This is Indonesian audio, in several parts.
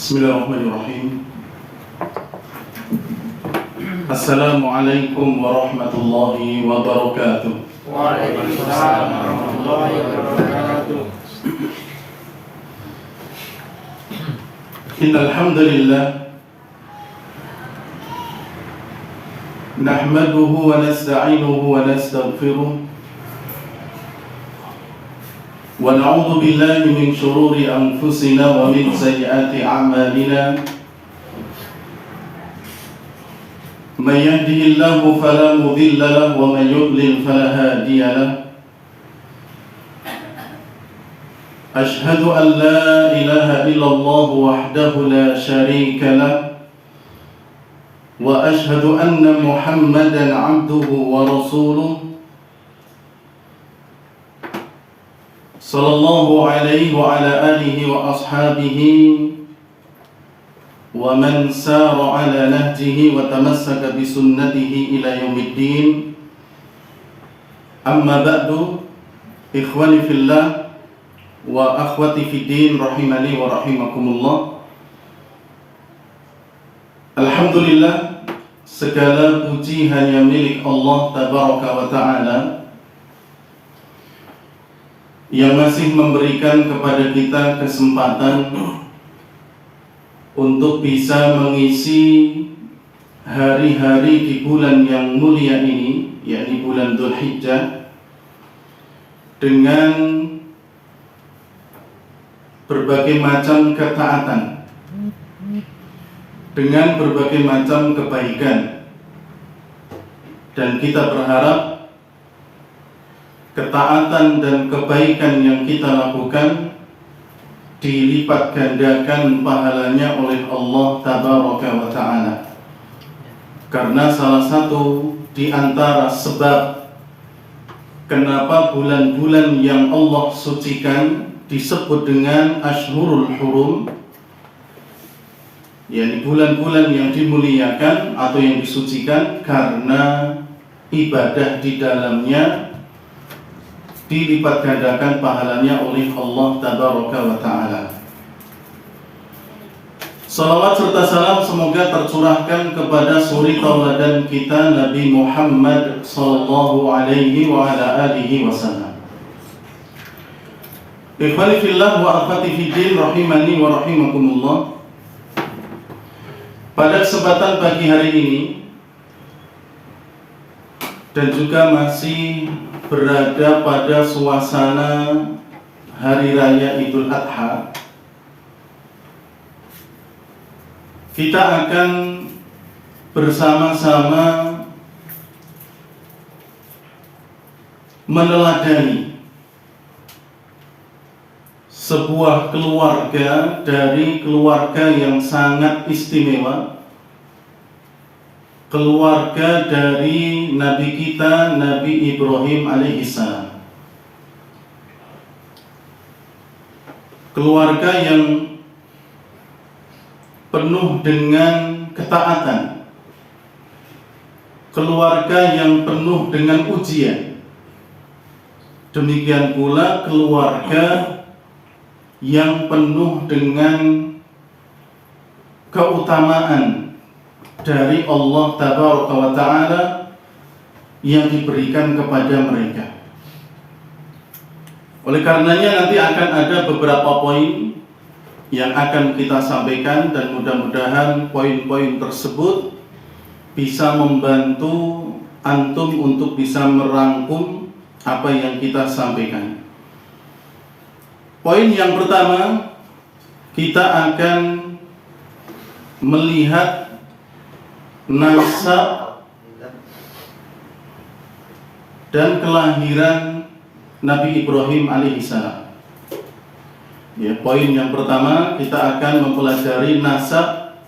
Bismillahirrahmanirrahim. Assalamualaikum warahmatullahi wabarakatuh. Waalaikumsalam warahmatullahi wabarakatuh. Innal hamdalillah nahmaduhu wa nasta'inuhu wa nastaghfiruh wa na'udzu billahi min shururi anfusina wa min sayyiati a'malina. Man yahdihillahu fala mudilla lahu wa man yudlil fala hadiya lahu. Ashhadu an la ilaha illallah wahdahu la syarika lahu wa ashhadu anna Muhammadan 'abduhu wa rasuluh sallallahu alaihi wa ala alihi wa ashabihi wa man sara ala nahjihi wa tamassaka bi sunnatihi ila yaumiddin. Amma ba'du, ikhwani fillah wa akhwati fiddin rahimani wa rahimakumullah. Alhamdulillah, segala puji hanya milik Allah tabaraka wa ta'ala yang masih memberikan kepada kita kesempatan untuk bisa mengisi hari-hari di bulan yang mulia ini, yakni bulan Dzulhijjah, dengan berbagai macam ketaatan, dengan berbagai macam kebaikan. Dan kita berharap ketaatan dan kebaikan yang kita lakukan dilipat gandakan pahalanya oleh Allah tabaraka wa ta'ala. Karena salah satu di antara sebab kenapa bulan-bulan yang Allah sucikan disebut dengan Ashhurul Hurum, yakni bulan-bulan yang dimuliakan atau yang disucikan, karena ibadah di dalamnya dilipat gandakan pahalanya oleh Allah tabaraka wa ta'ala. Salawat serta salam semoga tercurahkan kepada suri tauladan kita Nabi Muhammad sallallahu alaihi wa ala alihi wasallam. Ikhwani fillah wa akhwati fiddin rahimani wa rahimakumullah. Pada kesempatan pagi hari ini dan juga masih berada pada suasana Hari Raya Idul Adha, kita akan bersama-sama meneladani sebuah keluarga dari keluarga yang sangat istimewa, keluarga dari Nabi kita, Nabi Ibrahim alaihissalam. Keluarga yang penuh dengan ketaatan, keluarga yang penuh dengan ujian. Demikian pula keluarga yang penuh dengan keutamaan dari Allah tabaraka wa ta'ala yang diberikan kepada mereka. Oleh karenanya nanti akan ada beberapa poin yang akan kita sampaikan, dan mudah-mudahan poin-poin tersebut bisa membantu antum untuk bisa merangkum apa yang kita sampaikan. Poin yang pertama, kita akan melihat nasab dan kelahiran Nabi Ibrahim alaihissalam. Ya, poin yang pertama, kita akan mempelajari nasab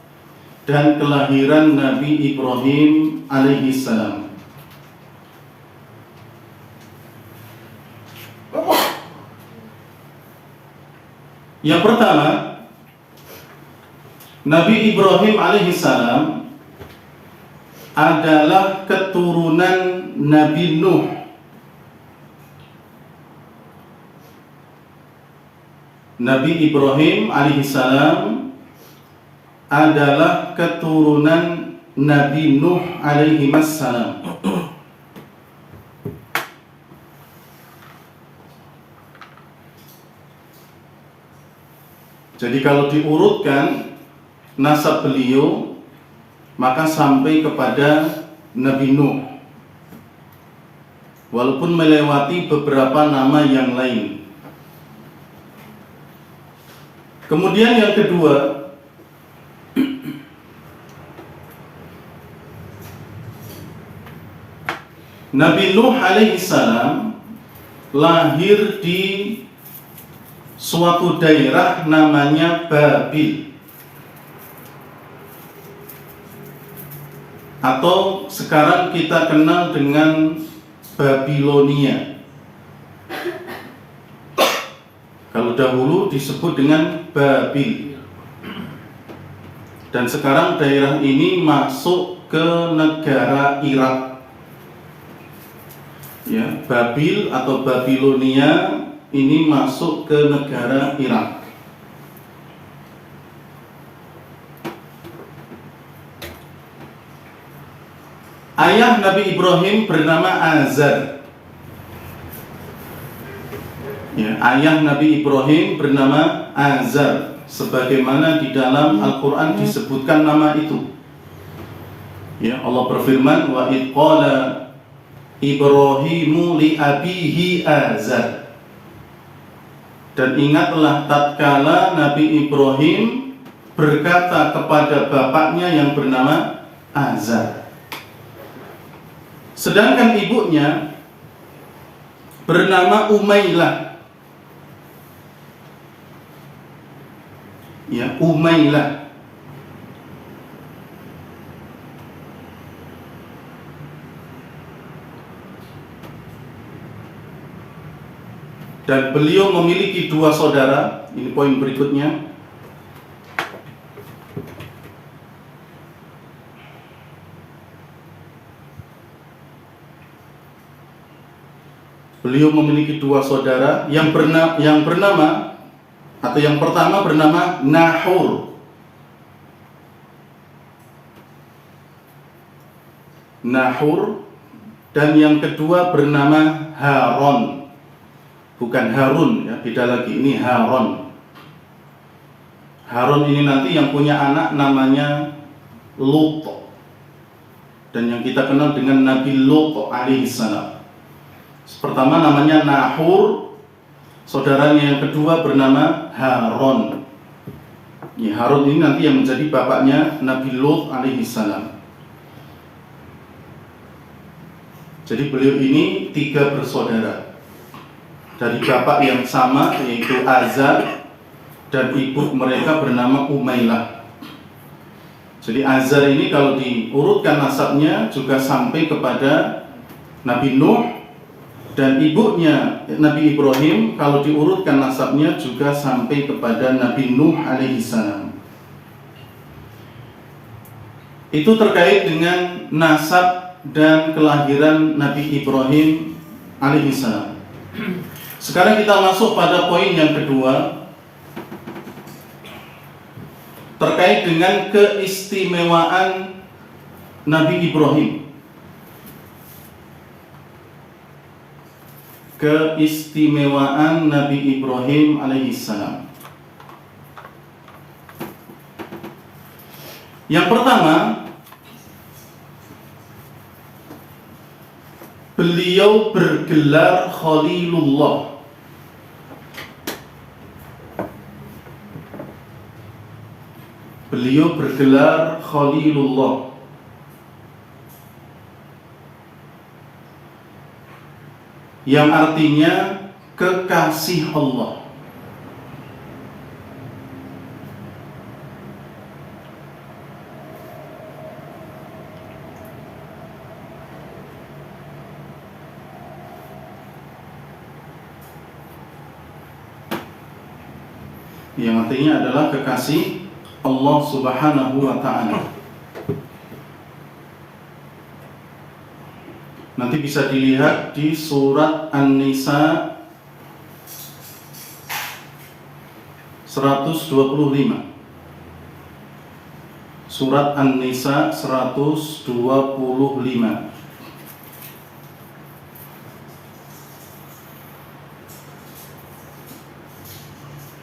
dan kelahiran Nabi Ibrahim alaihissalam. Yang pertama, Nabi Ibrahim alaihissalam adalah keturunan Nabi Nuh. Nabi Ibrahim alaihissalam adalah keturunan Nabi Nuh alaihi wassalam. Jadi kalau diurutkan nasab beliau, maka sampai kepada Nabi Nuh, walaupun melewati beberapa nama yang lain. Kemudian yang kedua, Nabi Nuh alaihi salam lahir di suatu daerah namanya Babil, atau sekarang kita kenal dengan Babilonia. Kalau dahulu disebut dengan Babil, dan sekarang daerah ini masuk ke negara Irak. Ya, Babil atau Babilonia ini masuk ke negara Irak. Ayah Nabi Ibrahim bernama Azar. Ya, ayah Nabi Ibrahim bernama Azar, sebagaimana di dalam Al-Quran disebutkan nama itu. Ya, Allah berfirman, wa idh qala Ibrahimu li abihi Azar. Dan ingatlah tatkala Nabi Ibrahim berkata kepada bapaknya yang bernama Azar. Sedangkan ibunya bernama Umailah. Ya, Umailah. Dan beliau memiliki dua saudara. Ini poin berikutnya. Beliau memiliki dua saudara yang bernama atau yang pertama bernama Nahur. Nahur, dan yang kedua bernama Haron. Bukan Harun, ya, beda lagi. Ini Haron. Haron ini nanti yang punya anak namanya Lut, dan yang kita kenal dengan Nabi Lut alaihissalam. Pertama namanya Nahur, saudaranya yang kedua bernama Haron. Ya, Haron ini nanti yang menjadi bapaknya Nabi Lut alaihissalam. Jadi beliau ini tiga bersaudara dari bapak yang sama, yaitu Azar, dan ibu mereka bernama Umailah. Jadi Azar ini kalau diurutkan nasabnya juga sampai kepada Nabi Nuh, dan ibunya Nabi Ibrahim kalau diurutkan nasabnya juga sampai kepada Nabi Nuh alaihissalam. Itu terkait dengan nasab dan kelahiran Nabi Ibrahim alaihissalam. Sekarang kita masuk pada poin yang kedua, terkait dengan keistimewaan Nabi Ibrahim. Keistimewaan Nabi Ibrahim alaihissalam. Yang pertama, beliau bergelar Khalilullah. Beliau bergelar Khalilullah. Yang artinya kekasih Allah. Yang artinya adalah kekasih Allah Subhanahu wa ta'ala. Nanti bisa dilihat di surat An-Nisa 125. Surat An-Nisa 125.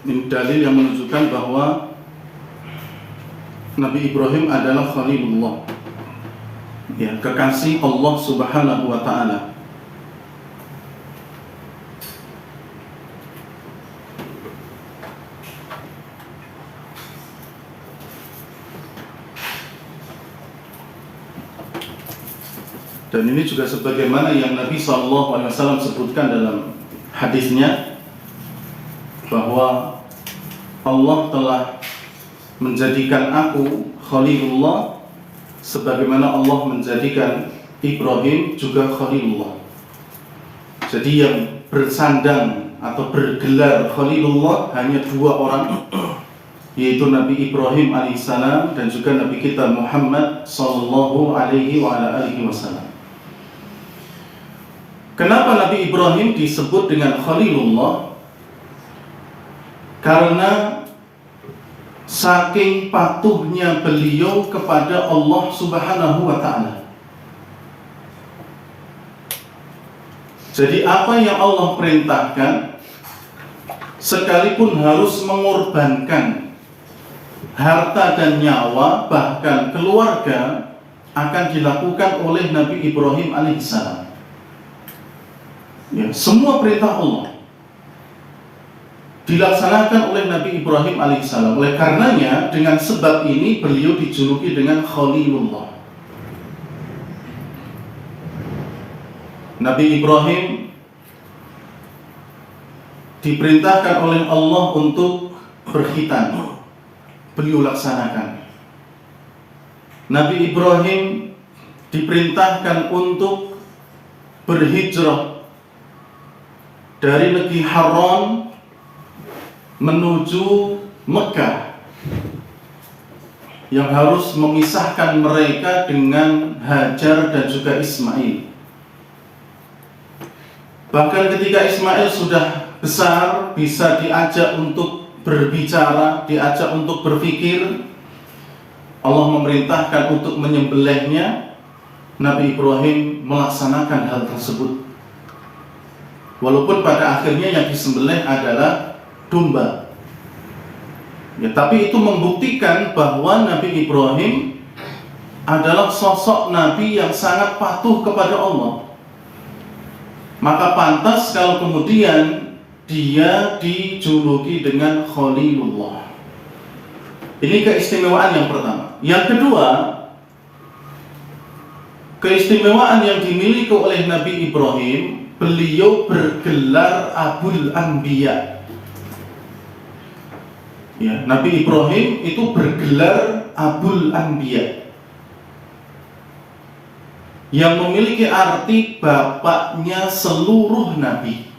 Ini dalil yang menunjukkan bahwa Nabi Ibrahim adalah Khalilullah, ya, kekasih Allah Subhanahu wa ta'ala. Dan ini juga sebagaimana yang Nabi SAW sebutkan dalam hadisnya, bahwa Allah telah menjadikan aku Khalilullah sebagaimana Allah menjadikan Ibrahim juga Khalilullah. Jadi yang bersandang atau bergelar Khalilullah hanya dua orang, yaitu Nabi Ibrahim alaihissalam dan juga Nabi kita Muhammad sallallahu alaihi wasallam. Kenapa Nabi Ibrahim disebut dengan Khalilullah? Karena saking patuhnya beliau kepada Allah Subhanahu wa ta'ala. Jadi apa yang Allah perintahkan, sekalipun harus mengorbankan harta dan nyawa, bahkan keluarga, akan dilakukan oleh Nabi Ibrahim alaihissalam. Ya, semua perintah Allah dilaksanakan oleh Nabi Ibrahim alaihissalam. Oleh karenanya, dengan sebab ini beliau dijuluki dengan Khalilullah. Nabi Ibrahim diperintahkan oleh Allah untuk berkhitan, beliau laksanakan. Nabi Ibrahim diperintahkan untuk berhijrah dari negeri Haran menuju Mekah, yang harus memisahkan mereka dengan Hajar dan juga Ismail. Bahkan ketika Ismail sudah besar, bisa diajak untuk berbicara, diajak untuk berpikir, Allah memerintahkan untuk menyembelihnya. Nabi Ibrahim melaksanakan hal tersebut, walaupun pada akhirnya yang disembelih adalah domba. Ya, tapi itu membuktikan bahwa Nabi Ibrahim adalah sosok Nabi yang sangat patuh kepada Allah. Maka pantas kalau kemudian dia dijuluki dengan Khalilullah. Ini keistimewaan yang pertama. Yang kedua, keistimewaan yang dimiliki oleh Nabi Ibrahim, beliau bergelar Abul Anbiya. Ya, Nabi Ibrahim itu bergelar Abul Anbiya, yang memiliki arti bapaknya seluruh nabi.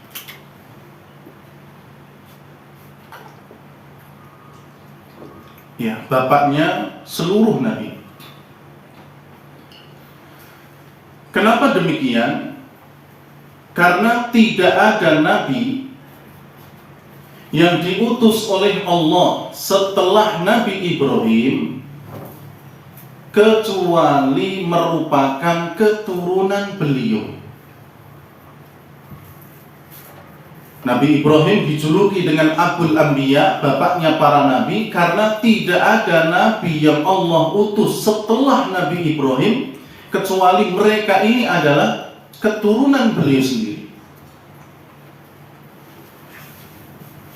Ya, bapaknya seluruh nabi. Kenapa demikian? Karena tidak ada nabi yang diutus oleh Allah setelah Nabi Ibrahim kecuali merupakan keturunan beliau. Nabi Ibrahim dijuluki dengan Abul Anbiya, bapaknya para nabi, karena tidak ada nabi yang Allah utus setelah Nabi Ibrahim kecuali mereka ini adalah keturunan beliau sendiri.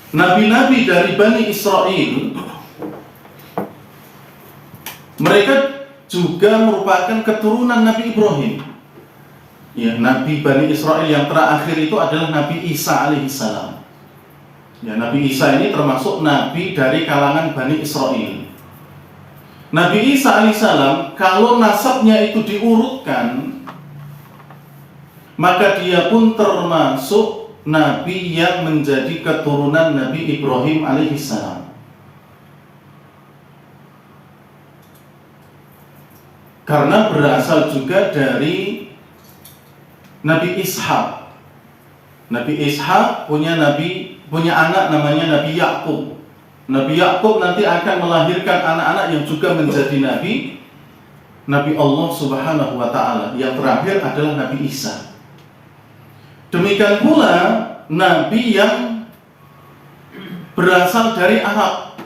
Nabi-nabi dari Bani Israel, mereka juga merupakan keturunan Nabi Ibrahim. Ya, Nabi Bani Israel yang terakhir itu adalah Nabi Isa alaihissalam. Ya, Nabi Isa ini termasuk nabi dari kalangan Bani Israel. Nabi Isa alaihissalam, kalau nasabnya itu diurutkan, maka dia pun termasuk nabi yang menjadi keturunan Nabi Ibrahim alaihissalam. Karena berasal juga dari Nabi Ishak. Nabi Ishak punya anak namanya Nabi Yakub. Nabi Yakub nanti akan melahirkan anak-anak yang juga menjadi nabi, Nabi Allah Subhanahu wa Ta'ala. Yang terakhir adalah Nabi Isa. Demikian pula nabi yang berasal dari Arab,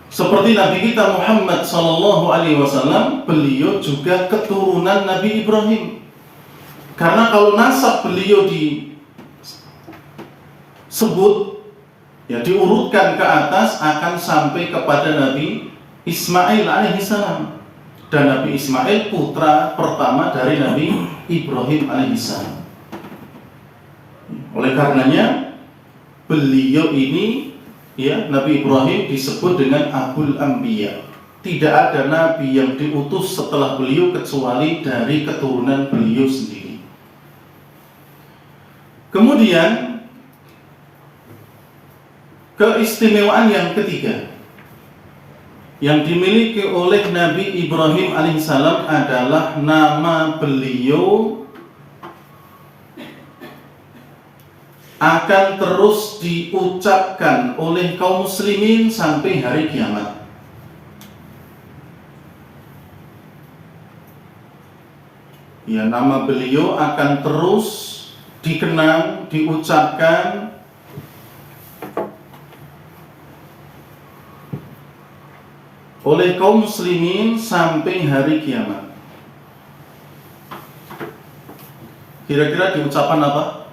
seperti Nabi kita Muhammad Sallallahu Alaihi Wasallam, beliau juga keturunan Nabi Ibrahim. Karena kalau nasab beliau disebut, ya diurutkan ke atas, akan sampai kepada Nabi Ismail alaihissalam. Dan Nabi Ismail putra pertama dari Nabi Ibrahim alaihissalam. Oleh karenanya beliau ini, ya, Nabi Ibrahim disebut dengan Abul Anbiya. Tidak ada nabi yang diutus setelah beliau kecuali dari keturunan beliau sendiri. Kemudian keistimewaan yang ketiga yang dimiliki oleh Nabi Ibrahim alaihissalam adalah nama beliau akan terus diucapkan oleh kaum muslimin sampai hari kiamat. Ya, nama beliau akan terus dikenang, diucapkan oleh kaum muslimin sampai hari kiamat. Kira-kira diucapkan apa?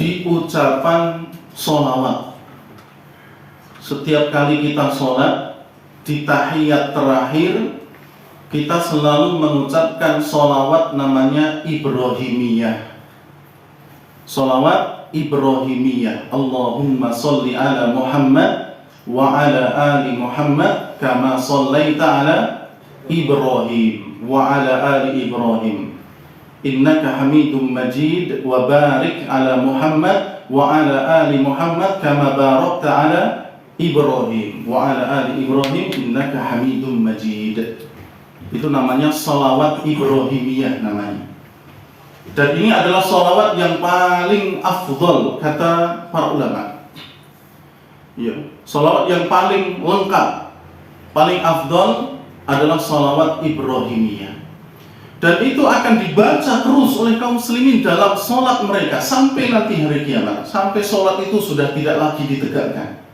Di ucapan sholawat. Setiap kali kita sholat, di tahiyat terakhir kita selalu mengucapkan sholawat namanya Ibrahimiyah. Sholawat Ibrahimiyah. Allahumma sholli ala Muhammad wa ala ali Muhammad kama shallaita ala Ibrahim wa ala ali Ibrahim innaka Hamidum Majid wa barik ala Muhammad wa ala ali Muhammad kama barakta ala Ibrahim wa ala ali Ibrahim innaka Hamidum Majid. Itu namanya sholawat Ibrahimiyah namanya. Dan ini adalah sholawat yang paling afdol kata para ulama. Ya, sholawat yang paling lengkap, paling afdol adalah sholawat Ibrahimiyah. Dan itu akan dibaca terus oleh kaum muslimin dalam sholat mereka sampai nanti hari kiamat, sampai sholat itu sudah tidak lagi ditegakkan.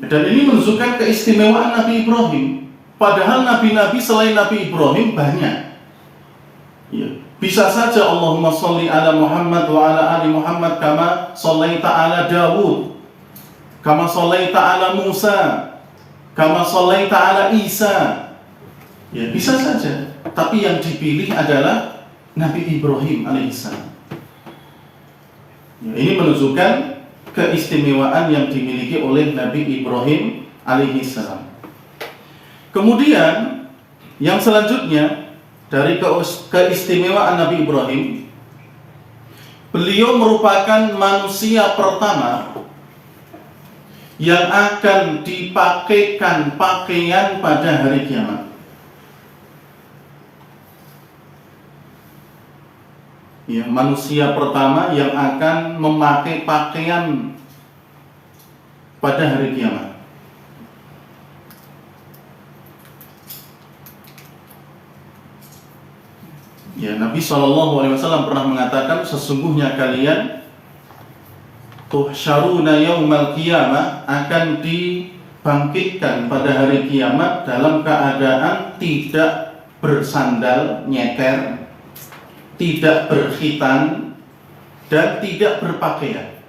Dan ini menunjukkan keistimewaan Nabi Ibrahim. Padahal nabi-nabi selain Nabi Ibrahim banyak. Ya. Bisa saja Allahumma sholli ala Muhammad wa ala ali Muhammad kama shallaita ala Dawud, kama shallaita ala Musa, kama shallaita ala Isa. Ya, bisa saja. Tapi yang dipilih adalah Nabi Ibrahim alaihissalam. Ya, ini menunjukkan keistimewaan yang dimiliki oleh Nabi Ibrahim alaihissalam. Kemudian yang selanjutnya dari keistimewaan Nabi Ibrahim, beliau merupakan manusia pertama yang akan dipakaikan pakaian pada hari kiamat. Ya, manusia pertama yang akan memakai pakaian pada hari kiamat. Ya, Nabi SAW pernah mengatakan, sesungguhnya kalian tuhsyaruna yaumal qiyamah, akan dibangkitkan pada hari kiamat dalam keadaan tidak bersandal nyeker, tidak berkhitan, dan tidak berpakaian.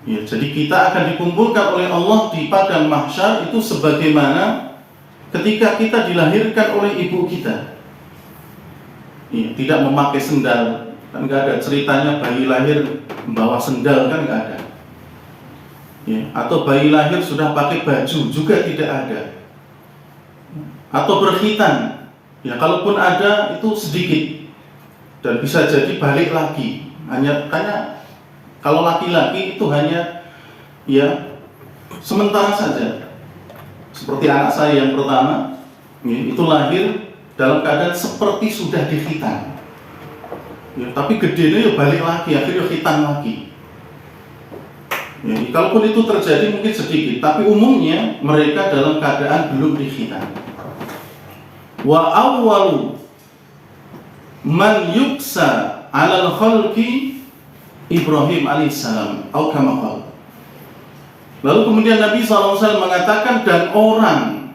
Ya, jadi kita akan dikumpulkan oleh Allah di padang mahsyar itu sebagaimana ketika kita dilahirkan oleh ibu kita. Ya, tidak memakai sendal, kan nggak ada ceritanya bayi lahir membawa sendal, kan nggak ada. Ya, atau bayi lahir sudah pakai baju, juga tidak ada. Atau berkhitan. Ya, kalaupun ada itu sedikit dan bisa jadi balik lagi. Hanya karena kalau laki-laki itu hanya ya sementara saja. Seperti anak saya yang pertama, ya, itu lahir dalam keadaan seperti sudah dikhitan. Ya, tapi gedenya ya balik lagi, akhirnya khitan lagi. Ya, kalaupun itu terjadi mungkin sedikit, tapi umumnya mereka dalam keadaan belum dikhitan. Wa awwalu man yuksa 'alal khalqi Ibrahim alaihissalam atau kama qala. Lalu kemudian Nabi SAW mengatakan, dan orang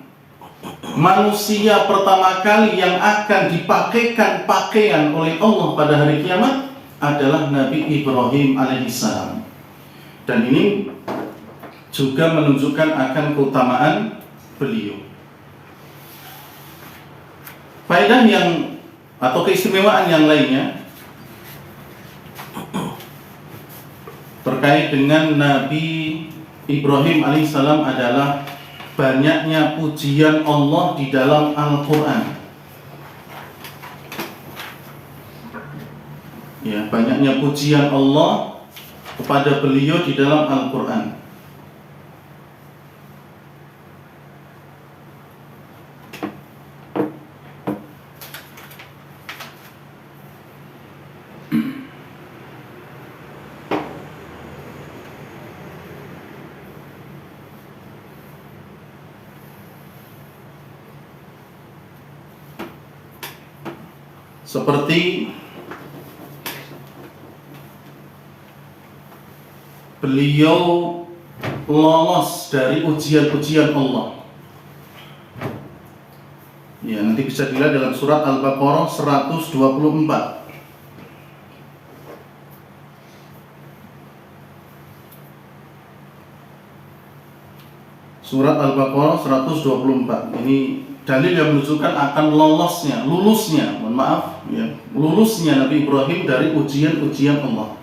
manusia pertama kali yang akan dipakaikan pakaian oleh Allah pada hari kiamat adalah Nabi Ibrahim alaihissalam. Dan ini juga menunjukkan akan keutamaan beliau. Faedah yang atau keistimewaan yang lainnya terkait dengan Nabi Ibrahim alaihissalam adalah banyaknya pujian Allah di dalam Al-Quran. Ya, banyaknya pujian Allah kepada beliau di dalam Al-Quran. Seperti beliau lolos dari ujian-ujian Allah. Ya, nanti bisa dilihat dalam surat Al-Baqarah 124. Surat Al-Baqarah 124. Ini dalil yang menunjukkan akan lulusnya Nabi Ibrahim dari ujian-ujian Allah.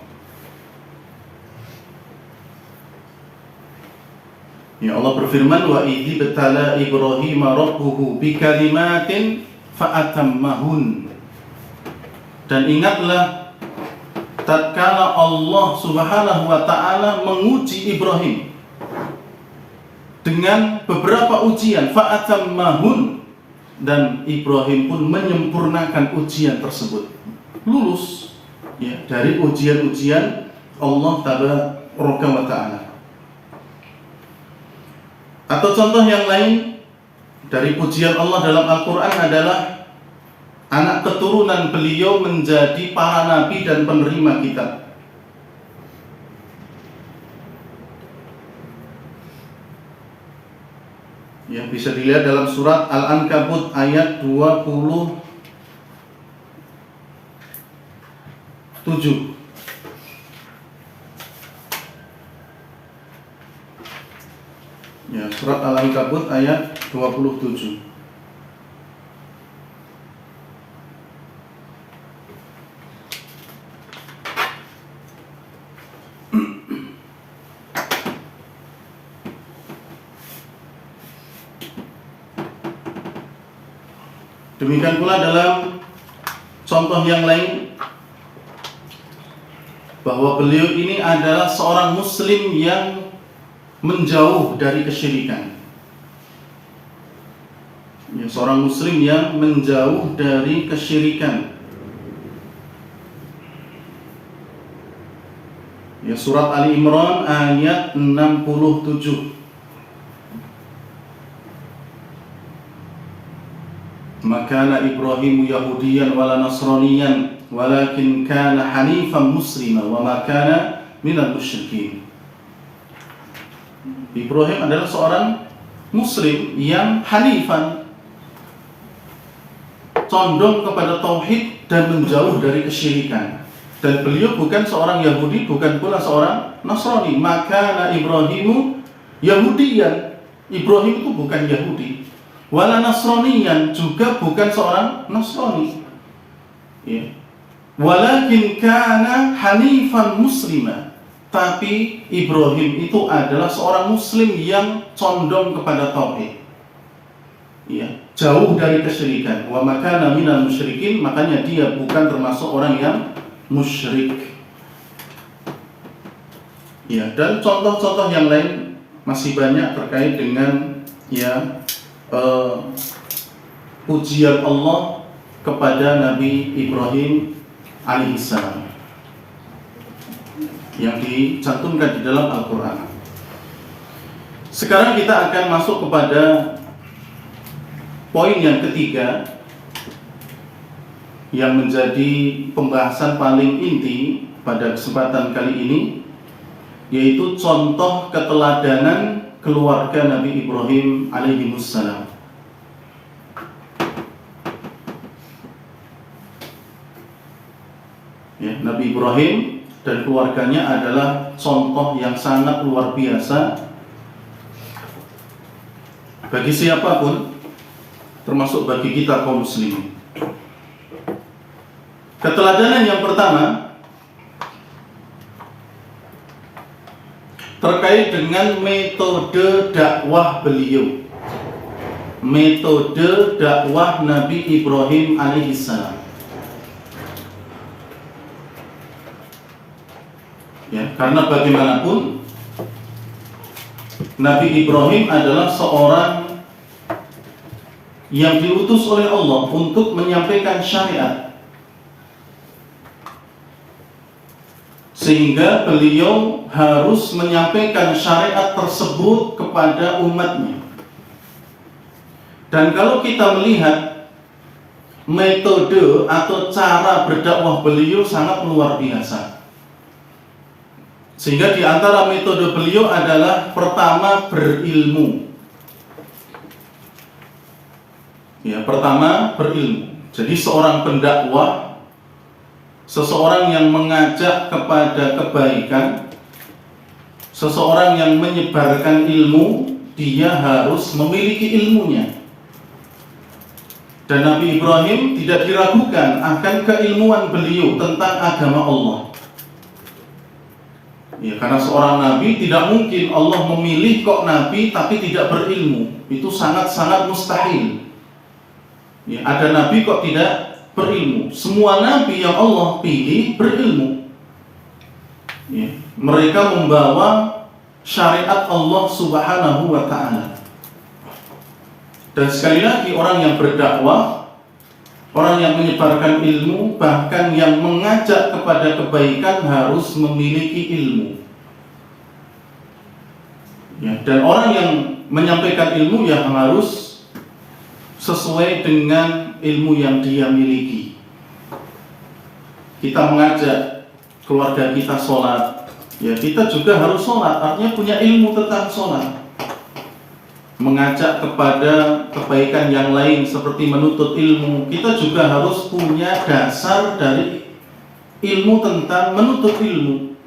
Ya, Allah berfirman, wa idzi betala Ibrahim rabbuhu bikalimatin fa'atammahun. Dan ingatlah tatkala Allah Subhanahu wa taala menguji Ibrahim dengan beberapa ujian, fa'atammahun, dan Ibrahim pun menyempurnakan ujian tersebut, lulus ya dari ujian-ujian Allah Tabaraka wa taala. Atau contoh yang lain dari pujian Allah dalam Al-Quran adalah anak keturunan beliau menjadi para nabi dan penerima kitab. Ya, bisa dilihat dalam surat Al-Ankabut ayat 27. Ya, surat Al-Ankabut ayat 27. Demikian pula dalam contoh yang lain, bahwa beliau ini adalah seorang muslim yang menjauh dari kesyirikan. Ya, seorang muslim yang menjauh dari kesyirikan. Ya, surat Ali Imran ayat 67. Makana Ibrahim Yahudiyan wala Nasraniyan walakin kana hanifan muslima wa makana minal musyrikin. Ibrahim adalah seorang muslim yang hanifan, condong kepada tauhid dan menjauh dari kesyirikan. Dan beliau bukan seorang Yahudi, bukan pula seorang Nasrani. Makana Ibrahimu Yahudiyan, Ibrahim itu bukan Yahudi, wala Nasraniyan, juga bukan seorang Nasrani ya. Walakin kana hanifan muslima, tapi Ibrahim itu adalah seorang muslim yang condong kepada tauhid ya, jauh dari kesyirikan. Wa makana minal musyrikin, makanya dia bukan termasuk orang yang musyrik ya. Dan contoh-contoh yang lain masih banyak terkait dengan ya pujian Allah kepada Nabi Ibrahim alaihissalam yang dicantumkan di dalam Al-Quran. Sekarang kita akan masuk kepada poin yang ketiga yang menjadi pembahasan paling inti pada kesempatan kali ini, yaitu contoh keteladanan keluarga Nabi Ibrahim alaihissalam. Ya, Nabi Ibrahim dan keluarganya adalah contoh yang sangat luar biasa bagi siapapun, termasuk bagi kita kaum muslimin. Keteladanan yang pertama terkait dengan metode dakwah beliau, metode dakwah Nabi Ibrahim alaihissalam. Ya, karena bagaimanapun Nabi Ibrahim adalah seorang yang diutus oleh Allah untuk menyampaikan syariat, sehingga beliau harus menyampaikan syariat tersebut kepada umatnya. Dan kalau kita melihat metode atau cara berdakwah beliau sangat luar biasa. Sehingga di antara metode beliau adalah pertama berilmu. Ya, pertama berilmu. Jadi seorang pendakwah, seseorang yang mengajak kepada kebaikan, seseorang yang menyebarkan ilmu, dia harus memiliki ilmunya. Dan Nabi Ibrahim tidak diragukan akan keilmuan beliau tentang agama Allah. Ya, karena seorang nabi tidak mungkin Allah memilih kok nabi tapi tidak berilmu. Itu sangat-sangat mustahil. Ya, ada nabi kok tidak berilmu. Semua nabi yang Allah pilih berilmu. Ya, mereka membawa syariat Allah Subhanahu wa ta'ala. Dan sekali lagi, orang yang berdakwah, orang yang menyebarkan ilmu, bahkan yang mengajak kepada kebaikan harus memiliki ilmu. Ya, dan orang yang menyampaikan ilmu yang harus sesuai dengan ilmu yang dia miliki. Kita mengajak keluarga kita sholat, ya kita juga harus sholat, artinya punya ilmu tentang sholat. Mengajak kepada kebaikan yang lain seperti menuntut ilmu, kita juga harus punya dasar dari ilmu tentang menuntut ilmu.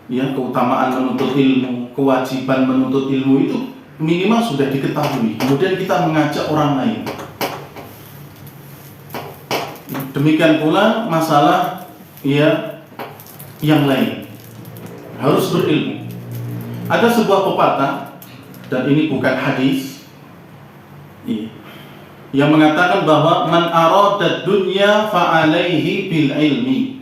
Ya, keutamaan menuntut ilmu, kewajiban menuntut ilmu itu minimal sudah diketahui. Kemudian kita mengajak orang lain. Demikian pula masalah ya yang lain harus berilmu. Ada sebuah pepatah, dan ini bukan hadis, yang mengatakan bahwa man arada dunya fa alaihi bil ilmi.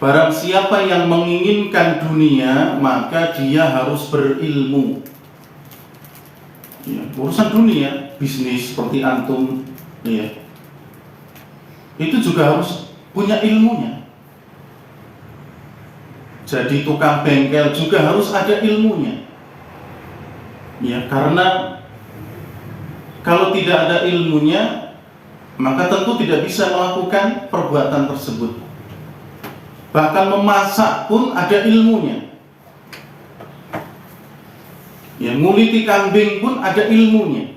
Barang siapa yang menginginkan dunia, maka dia harus berilmu. Ya, urusan dunia, bisnis seperti antum, ya, itu juga harus punya ilmunya. Jadi tukang bengkel juga harus ada ilmunya. Ya, karena kalau tidak ada ilmunya, maka tentu tidak bisa melakukan perbuatan tersebut. Bahkan memasak pun ada ilmunya. Ya, nguliti kambing pun ada ilmunya.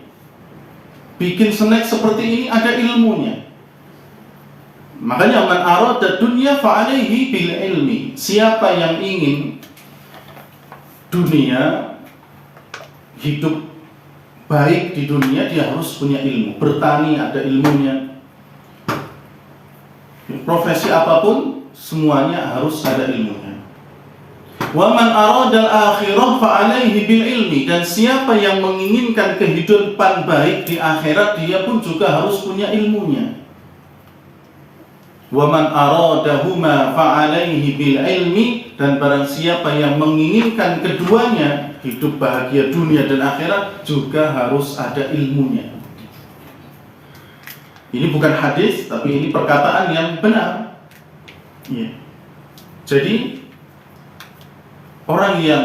Bikin snack seperti ini ada ilmunya. Makanya man arada dunya fa alaihi bil ilmi. Siapa yang ingin dunia, hidup baik di dunia, dia harus punya ilmu. Bertani ada ilmunya. Profesi apapun semuanya harus ada ilmunya. Wa man arada al-akhirah fa alaihi bil ilmi. Dan siapa yang menginginkan kehidupan baik di akhirat, dia pun juga harus punya ilmunya. Wa man aradahuma fa alaihi bil ilmi. Dan barang siapa yang menginginkan keduanya, hidup bahagia dunia dan akhirat, juga harus ada ilmunya. Ini bukan hadis, tapi ini perkataan yang benar. Ya. Jadi orang yang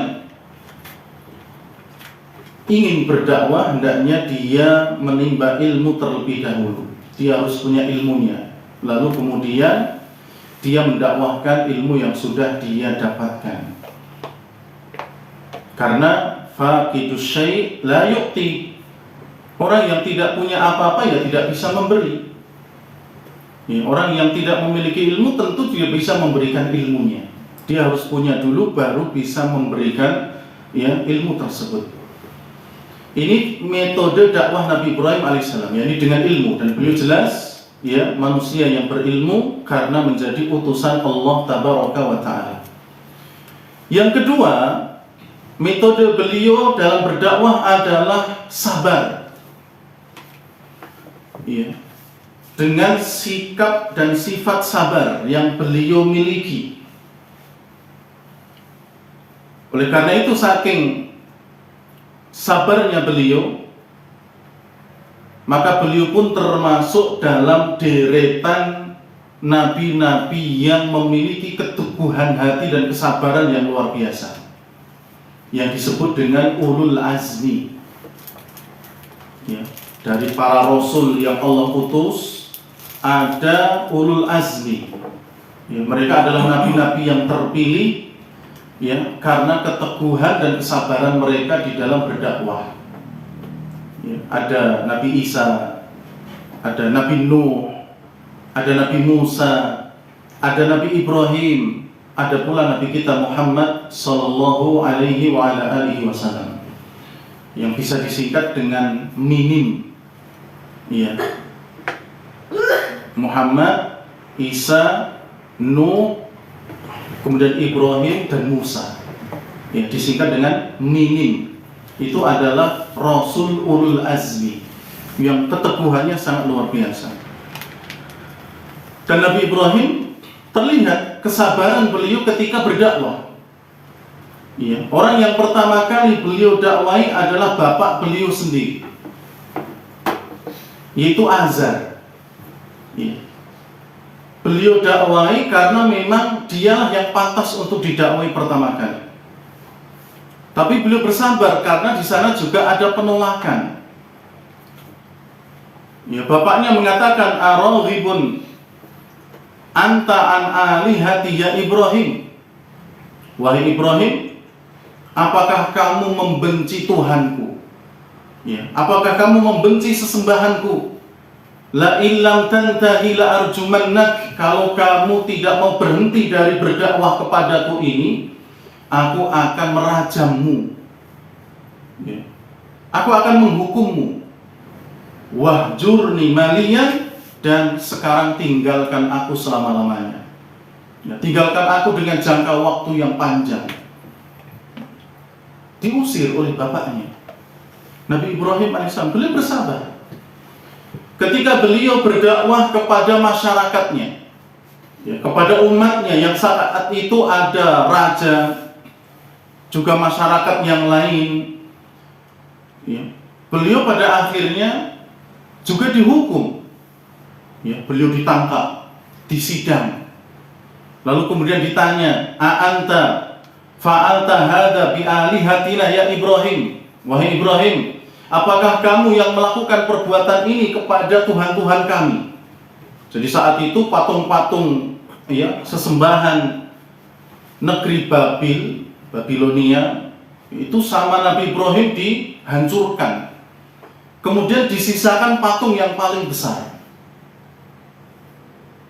ingin berdakwah hendaknya dia menimba ilmu terlebih dahulu. Dia harus punya ilmunya. Lalu kemudian dia mendakwahkan ilmu yang sudah dia dapatkan. Karena faqidus syai' la yu'ti. Orang yang tidak punya apa-apa ya tidak bisa memberi. Ya, orang yang tidak memiliki ilmu tentu tidak bisa memberikan ilmunya. Dia harus punya dulu baru bisa memberikan ya ilmu tersebut. Ini metode dakwah Nabi Ibrahim alaihissalam, yakni dengan ilmu, dan beliau jelas ya manusia yang berilmu karena menjadi utusan Allah tabaraka wa taala. Yang kedua, metode beliau dalam berdakwah adalah sabar. Ya. Dengan sikap dan sifat sabar yang beliau miliki. Oleh karena itu saking sabarnya beliau, maka beliau pun termasuk dalam deretan nabi-nabi yang memiliki keteguhan hati dan kesabaran yang luar biasa, yang disebut dengan ulul azmi ya. Dari para rasul yang Allah utus ada ulul azmi ya, mereka adalah nabi-nabi yang terpilih ya, karena keteguhan dan kesabaran mereka di dalam berdakwah ya. Ada Nabi Isa, ada Nabi Nuh, ada Nabi Musa, ada Nabi Ibrahim, ada pula Nabi kita Muhammad sallallahu alaihi wa ala alihi wasallam, yang bisa disingkat dengan minim ya. Muhammad, Isa, Nuh, kemudian Ibrahim dan Musa ya, disingkat dengan minim. Itu adalah Rasul Ulul Azmi yang keteguhannya sangat luar biasa. Dan Nabi Ibrahim terlihat kesabaran beliau ketika berdakwah ya. Orang yang pertama kali beliau dakwai adalah bapak beliau sendiri, yaitu Azar ya. Beliau dakwai karena memang dialah yang pantas untuk didakwai pertama kali. Tapi beliau bersabar karena di sana juga ada penolakan. Ya, bapaknya mengatakan, "Araghibun anta an alihati ya Ibrahim." Wahai Ibrahim, apakah kamu membenci Tuhanku? Ya, apakah kamu membenci sesembahanku? La illam tantahi la arjumannak. Kalau kamu tidak mau berhenti dari berdakwah kepadaku ini, aku akan merajammu ya. Aku akan menghukummu. Wahjurni maliyan. Dan sekarang tinggalkan aku selama-lamanya ya, tinggalkan aku dengan jangka waktu yang panjang. Diusir oleh bapaknya Nabi Ibrahim alaihissalam. Beliau bersabar ketika beliau berdakwah kepada masyarakatnya ya, kepada umatnya yang saat itu ada raja, juga masyarakat yang lain ya. Beliau pada akhirnya juga dihukum ya, beliau ditangkap, disidang, lalu kemudian ditanya, "A'anta fa'alta hadza bi alihatina ya Ibrahim?" Wahai Ibrahim, apakah kamu yang melakukan perbuatan ini kepada Tuhan-Tuhan kami? Jadi saat itu patung-patung ya, sesembahan negeri Babilonia itu sama Nabi Ibrahim dihancurkan. Kemudian disisakan patung yang paling besar.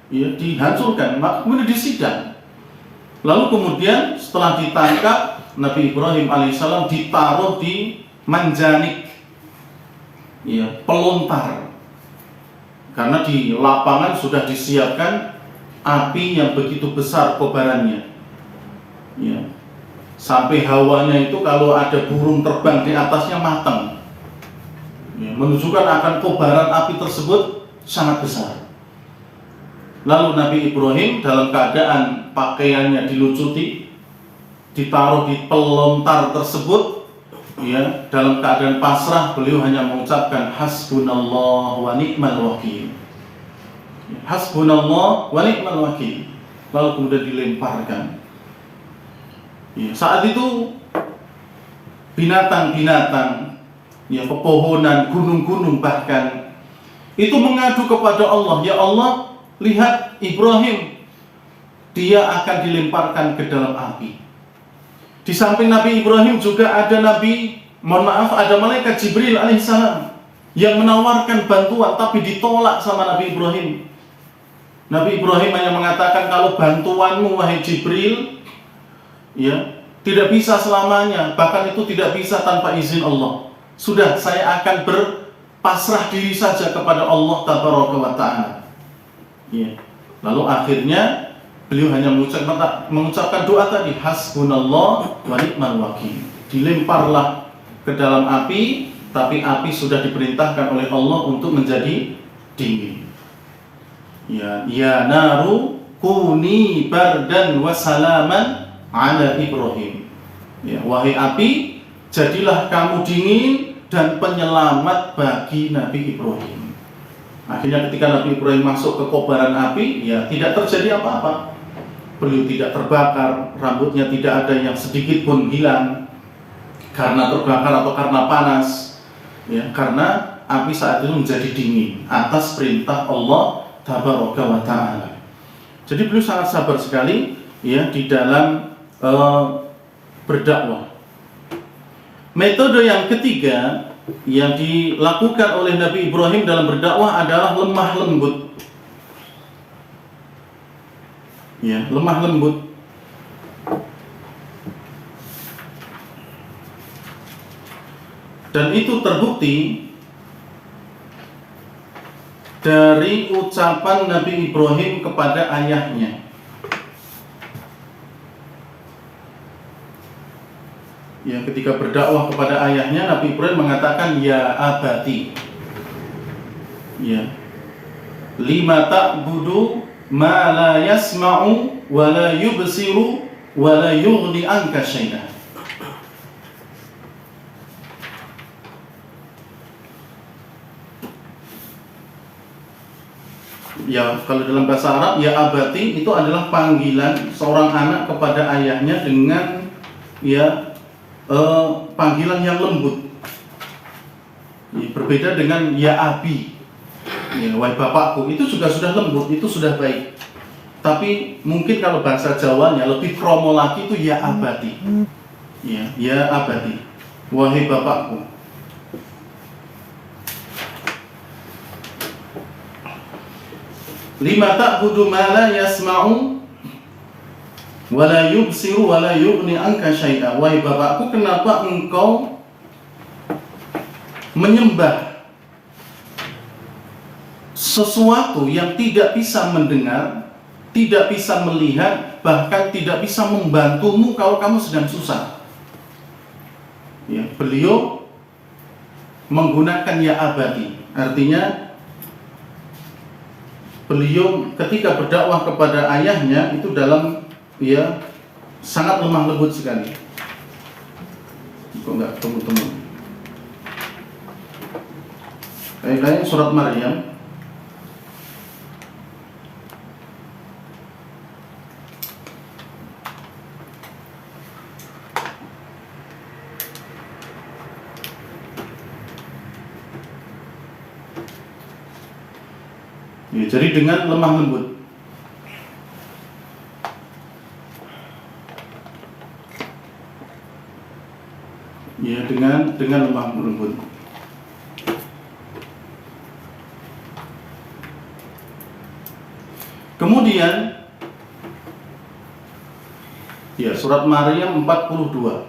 Ya, dihancurkan, kemudian disidang. Lalu kemudian setelah ditangkap, Nabi Ibrahim alaihissalam ditaruh di manjanik ya, pelontar. Karena di lapangan sudah disiapkan api yang begitu besar kobarannya ya. Sampai hawanya itu kalau ada burung terbang di atasnya matang ya, menunjukkan akan kobaran api tersebut sangat besar. Lalu Nabi Ibrahim dalam keadaan pakaiannya dilucuti, ditaruh di pelontar tersebut ya, dalam keadaan pasrah, beliau hanya mengucapkan hasbunallah wa ni'mal wakil. Hasbunallah wa ni'mal wakil. Lalu kemudian dilemparkan. Ya, saat itu binatang-binatang, ya, pepohonan, gunung-gunung bahkan itu mengadu kepada Allah, ya Allah, lihat Ibrahim, dia akan dilemparkan ke dalam api. Di samping Nabi Ibrahim juga ada ada malaikat Jibril alaihissalam yang menawarkan bantuan, tapi ditolak sama Nabi Ibrahim. Nabi Ibrahim hanya mengatakan, kalau bantuanmu wahai Jibril, ya, tidak bisa selamanya, bahkan itu tidak bisa tanpa izin Allah. Sudah, saya akan berpasrah diri saja kepada Allah Tabaraka wa Ta'ala. Ya. Lalu akhirnya beliau hanya mengucapkan doa tadi, Hasbunallah wa ni'mal wakil. Dilemparlah ke dalam api, tapi api sudah diperintahkan oleh Allah untuk menjadi dingin. Ya naru kuni bardan wa salaman ala Ibrahim. Ya, wahai api, jadilah kamu dingin dan penyelamat bagi Nabi Ibrahim. Akhirnya ketika Nabi Ibrahim masuk ke kobaran api, ya tidak terjadi apa-apa. Beliau tidak terbakar, rambutnya tidak ada yang sedikit pun hilang karena terbakar atau karena panas. Ya, karena api saat itu menjadi dingin atas perintah Allah Tabaraka wa Ta'ala. Jadi beliau sangat sabar sekali, ya, di dalam berdakwah. Metode yang ketiga yang dilakukan oleh Nabi Ibrahim dalam berdakwah adalah lemah lembut. Ya, lemah lembut. Dan itu terbukti dari ucapan Nabi Ibrahim kepada ayahnya. Ya, ketika berdakwah kepada ayahnya, Nabi Ibrahim mengatakan, ya abati, ya, lima ta'budu ma la yasma'u wa la yubsiru wa la yughni anka syai'an. Ya, kalau dalam bahasa Arab, ya abati itu adalah panggilan seorang anak kepada ayahnya dengan, ya, panggilan yang lembut. Ya, berbeda dengan ya abi, ya, wahai bapakku, itu juga sudah lembut, itu sudah baik. Tapi mungkin kalau bahasa Jawanya lebih kromo lagi, itu ya abati. Ya abati, wahai bapakku. Lima ta'budu ma la yasma'u wa la yubsiru wa la yughni anka syai'a. Wahai bapakku, kenapa engkau menyembah sesuatu yang tidak bisa mendengar, tidak bisa melihat, bahkan tidak bisa membantumu kalau kamu sedang susah? Ya, beliau menggunakan ya abadi, artinya beliau ketika berdakwah kepada ayahnya itu dalam, ya, sangat lemah lembut sekali. Kok nggak temu-temu? Kayaknya surat Maryam. Ya, jadi dengan lemah lembut. Ya, dengan lemah lembut. Kemudian, ya, surat Maryam 42.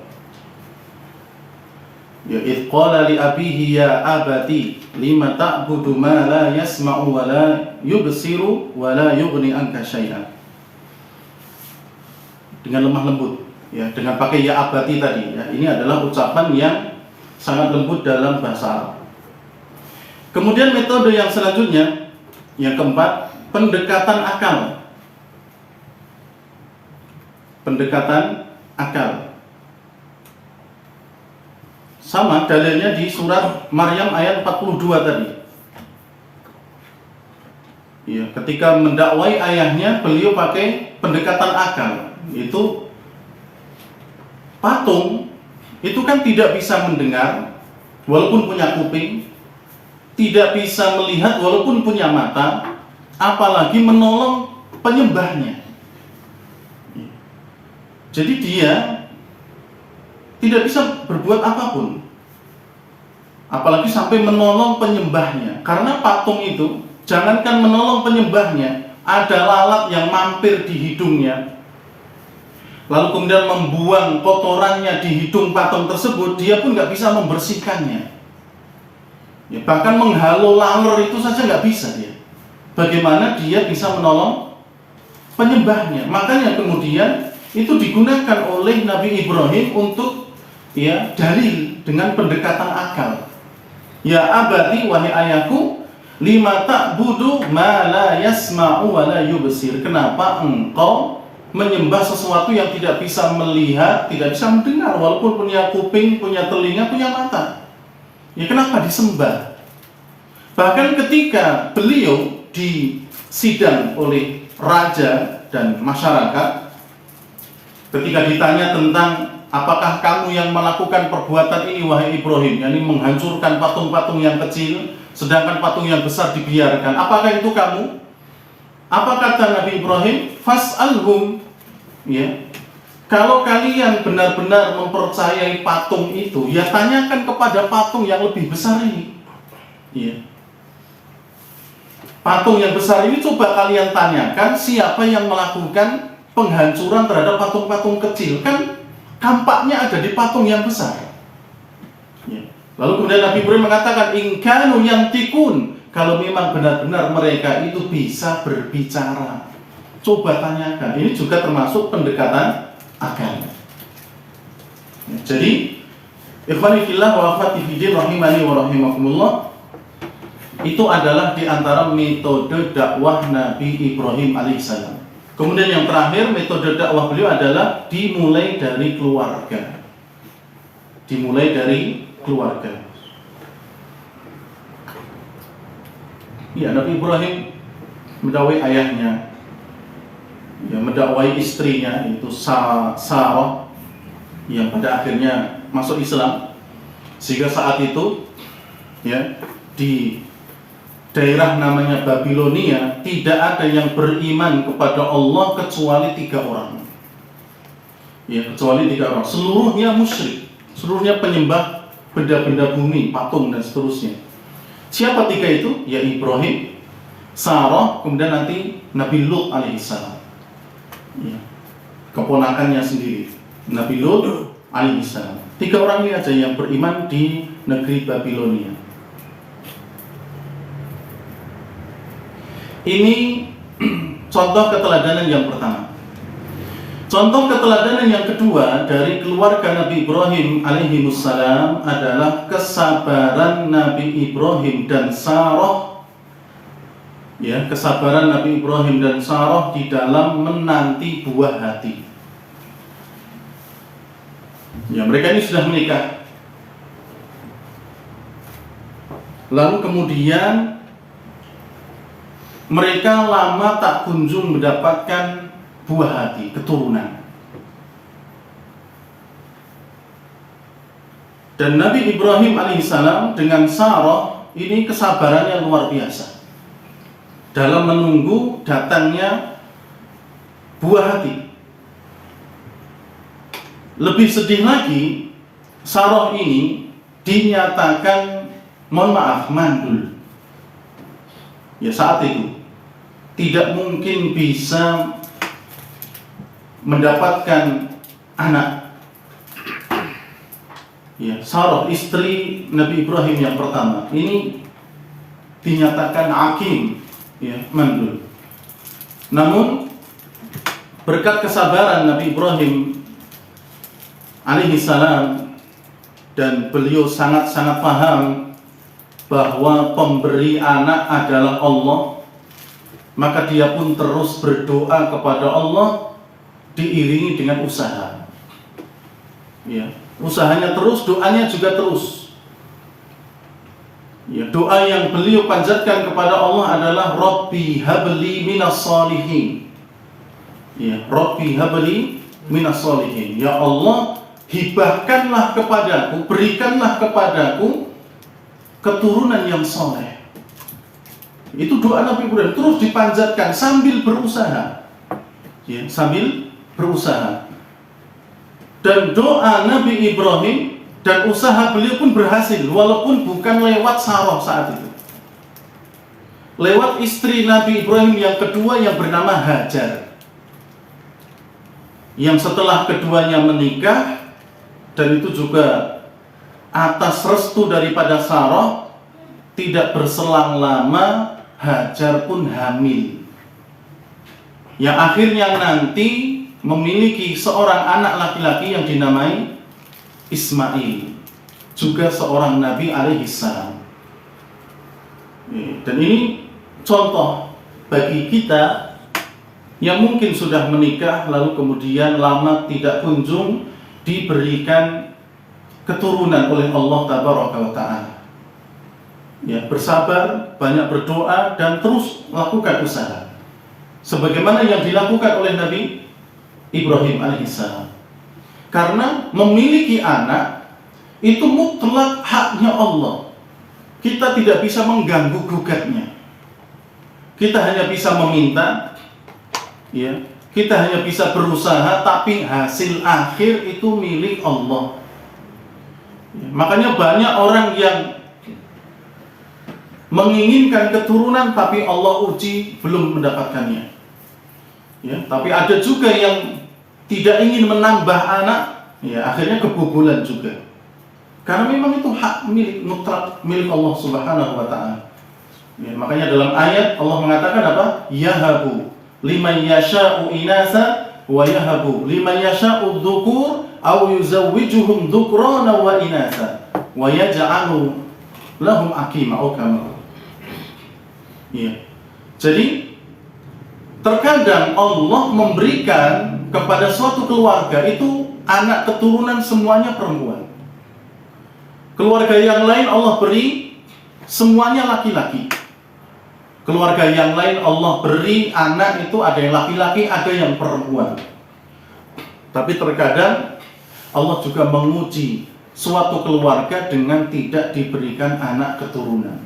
Ya, idh qala li abihi ya abati lima ta'budu ma la yasma'u wa la yubsiru wa la yughni anka syai'an. Dengan lemah lembut, ya, dengan pakai ya abati tadi, ya, ini adalah ucapan yang sangat lembut dalam bahasa Arab. Kemudian metode yang selanjutnya, yang keempat, pendekatan akal. Pendekatan akal. Sama dalilnya di surat Maryam ayat 42 tadi. Ya, ketika mendakwai ayahnya, beliau pakai pendekatan akal. Itu patung itu kan tidak bisa mendengar walaupun punya kuping, tidak bisa melihat walaupun punya mata, apalagi menolong penyembahnya. Jadi dia tidak bisa berbuat apapun, apalagi sampai menolong penyembahnya. Karena patung itu, jangankan menolong penyembahnya, ada lalat yang mampir di hidungnya, lalu kemudian membuang kotorannya di hidung patung tersebut, dia pun nggak bisa membersihkannya. Ya, bahkan menghalau laler itu saja nggak bisa dia. Bagaimana dia bisa menolong penyembahnya? Makanya kemudian itu digunakan oleh Nabi Ibrahim untuk ya dalil dengan pendekatan akal. Ya abadi, wahai ayahku, lima ta'budu ma la yasma'u wa la yubsir. Kenapa engkau menyembah sesuatu yang tidak bisa melihat, tidak bisa mendengar, walaupun punya kuping, punya telinga, punya mata? Ya kenapa disembah? Bahkan ketika beliau disidang oleh raja dan masyarakat, ketika ditanya tentang apakah kamu yang melakukan perbuatan ini wahai Ibrahim, yakni menghancurkan patung-patung yang kecil sedangkan patung yang besar dibiarkan, apakah itu kamu? Apa kata Nabi Ibrahim? Fas'alhum, ya, kalau kalian benar-benar mempercayai patung itu, ya tanyakan kepada patung yang lebih besar ini. Ya. Patung yang besar ini coba kalian tanyakan siapa yang melakukan penghancuran terhadap patung-patung kecil. Kan kampaknya ada di patung yang besar. Ya. Lalu kemudian Nabi Ibrahim mengatakan, in kanu yantikun, kalau memang benar-benar mereka itu bisa berbicara, coba tanyakan. Ini juga termasuk pendekatan akal. Ya, jadi ikhwani fillah wa akhwati fiddin rahimani wa rahimakumullah, itu adalah di antara metode dakwah Nabi Ibrahim alaihissalam. Kemudian yang terakhir, metode dakwah beliau adalah dimulai dari keluarga. Dimulai dari keluarga. Ya, Nabi Ibrahim mendakwai ayahnya, ya, mendakwai istrinya itu Sarah yang pada akhirnya masuk Islam, sehingga saat itu ya di daerah namanya Babilonia tidak ada yang beriman kepada Allah kecuali 3 orang. Ya, kecuali 3 orang. Seluruhnya musyrik, seluruhnya penyembah benda-benda bumi, patung dan seterusnya. Siapa 3 itu? Ya Ibrahim, Sarah, kemudian nanti Nabi Lut alaihissalam. Ya, keponakannya sendiri, Nabi Lut alaihissalam. 3 orang ini aja yang beriman di negeri Babilonia. Ini contoh keteladanan yang pertama. Contoh keteladanan yang kedua dari keluarga Nabi Ibrahim alaihimussalam adalah kesabaran Nabi Ibrahim dan Sarah. Ya, kesabaran Nabi Ibrahim dan Sarah di dalam menanti buah hati. Ya, mereka ini sudah menikah. Lalu kemudian mereka lama tak kunjung mendapatkan buah hati, keturunan. Dan Nabi Ibrahim alaihissalam dengan Sarah ini kesabarannya luar biasa dalam menunggu datangnya buah hati. Lebih sedih lagi, Sarah ini dinyatakan, mohon maaf, mandul. Ya, saat itu tidak mungkin bisa mendapatkan anak. Ya, Sarah istri Nabi Ibrahim yang pertama ini dinyatakan akim, ya, mandul. Namun berkat kesabaran Nabi Ibrahim alaihissalam, dan beliau sangat-sangat paham bahwa pemberi anak adalah Allah, maka dia pun terus berdoa kepada Allah diiringi dengan usaha. Ya, usahanya terus, doanya juga terus. Ya, doa yang beliau panjatkan kepada Allah adalah Rabbi habli minas solihin. Ya, Rabbi habli minas solihin. Ya Allah, hibahkanlah kepadaku, berikanlah kepadaku keturunan yang soleh. Itu doa Nabi Ibrahim, terus dipanjatkan sambil berusaha. Ya, sambil berusaha. Dan doa Nabi Ibrahim dan usaha beliau pun berhasil, walaupun bukan lewat Sarah saat itu. Lewat istri Nabi Ibrahim yang kedua yang bernama Hajar. Yang setelah keduanya menikah, dan itu juga atas restu daripada Sarah, tidak berselang lama Hajar pun hamil. Yang akhirnya nanti memiliki seorang anak laki-laki yang dinamai Ismail, juga seorang Nabi alaihissalam. Dan ini contoh bagi kita yang mungkin sudah menikah lalu kemudian lama tidak kunjung diberikan keturunan oleh Allah Tabaraka wa Ta'ala. Ya, bersabar, banyak berdoa, dan terus lakukan usaha sebagaimana yang dilakukan oleh Nabi Ibrahim alaihissalam. Karena memiliki anak itu mutlak haknya Allah. Kita tidak bisa mengganggu gugatnya. Kita hanya bisa meminta, ya. Kita hanya bisa berusaha, tapi hasil akhir itu milik Allah. Ya, makanya banyak orang yang menginginkan keturunan tapi Allah uji belum mendapatkannya. Ya, tapi ada juga yang tidak ingin menambah anak, ya akhirnya kebobolan juga. Karena memang itu hak milik mutlak milik Allah Subhanahu wa Ta'ala. Ya, makanya dalam ayat Allah mengatakan apa? Yahabu liman yasha'u inasa wa yahabu liman yasha'u dhukur aw yuzawwijuhum dhukrana wa inasa wa yaj'alu lahum aqima aw kama. Ya. Jadi terkadang Allah memberikan kepada suatu keluarga itu anak keturunan semuanya perempuan. Keluarga yang lain Allah beri semuanya laki-laki. Keluarga yang lain Allah beri anak itu ada yang laki-laki, ada yang perempuan. Tapi terkadang Allah juga menguji suatu keluarga dengan tidak diberikan anak keturunan.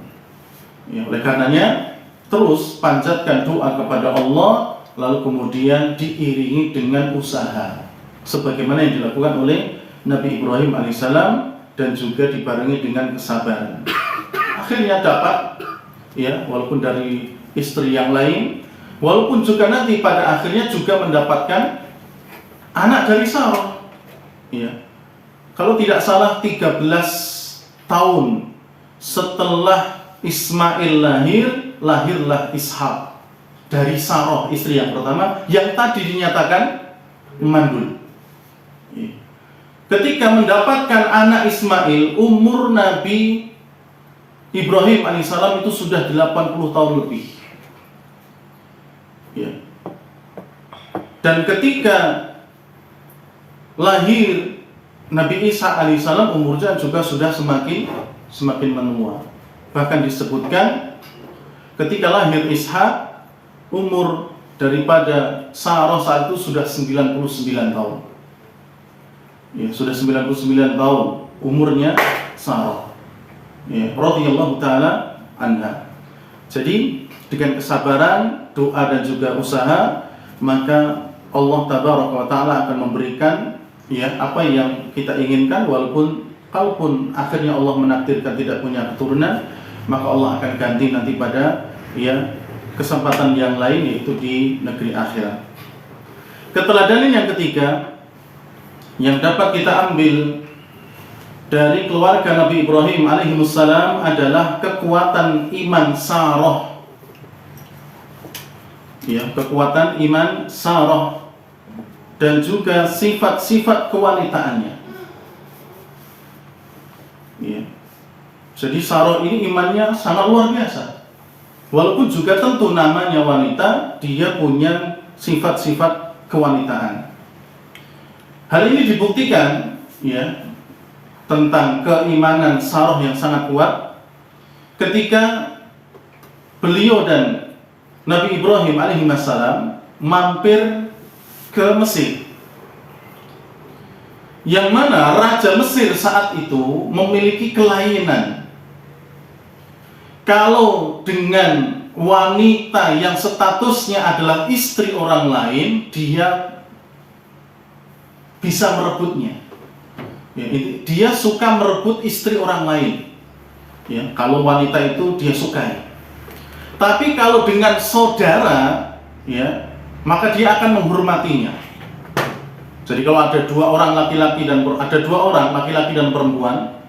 Ya, oleh karenanya terus panjatkan doa kepada Allah, lalu kemudian diiringi dengan usaha sebagaimana yang dilakukan oleh Nabi Ibrahim alaihissalam, dan juga dibarengi dengan kesabaran. Akhirnya dapat, ya, walaupun dari istri yang lain, walaupun juga nanti pada akhirnya juga mendapatkan anak dari Sarah. Ya. Kalau tidak salah 13 tahun setelah Ismail lahirlah Ishak dari Sarah, istri yang pertama, yang tadi dinyatakan mandul. Ketika mendapatkan anak Ismail, umur Nabi Ibrahim alaihissalam itu sudah 80 tahun lebih. Ya. Dan ketika lahir Nabi Isa alaihissalam, umurnya juga sudah semakin menua. Bahkan disebutkan ketika lahir Ishak, umur daripada Sarah saat itu sudah 99 tahun. Ya, sudah 99 tahun umurnya Sarah. Ya, radhiyallahu taala anha. Jadi dengan kesabaran, doa dan juga usaha, maka Allah Tabaraka wa Ta'ala akan memberikan, ya, apa yang kita inginkan. Kalaupun akhirnya Allah menakdirkan tidak punya keturunan, maka Allah akan ganti nanti pada, ya, kesempatan yang lain, yaitu di negeri akhirat. Keteladanan yang ketiga yang dapat kita ambil dari keluarga Nabi Ibrahim alaihissalam adalah kekuatan iman Sarah. Ya, kekuatan iman Sarah dan juga sifat-sifat kewanitaannya. Ya. Jadi Sarah ini imannya sangat luar biasa. Walaupun juga tentu namanya wanita, dia punya sifat-sifat kewanitaan. Hal ini dibuktikan, ya, tentang keimanan Sarah yang sangat kuat ketika beliau dan Nabi Ibrahim alaihissalam mampir ke Mesir, yang mana Raja Mesir saat itu memiliki kelainan. Kalau dengan wanita yang statusnya adalah istri orang lain, dia bisa merebutnya. Ya, dia suka merebut istri orang lain. Ya, kalau wanita itu dia sukai. Tapi kalau dengan saudara, ya, maka dia akan menghormatinya. Jadi kalau ada dua orang laki-laki dan perempuan,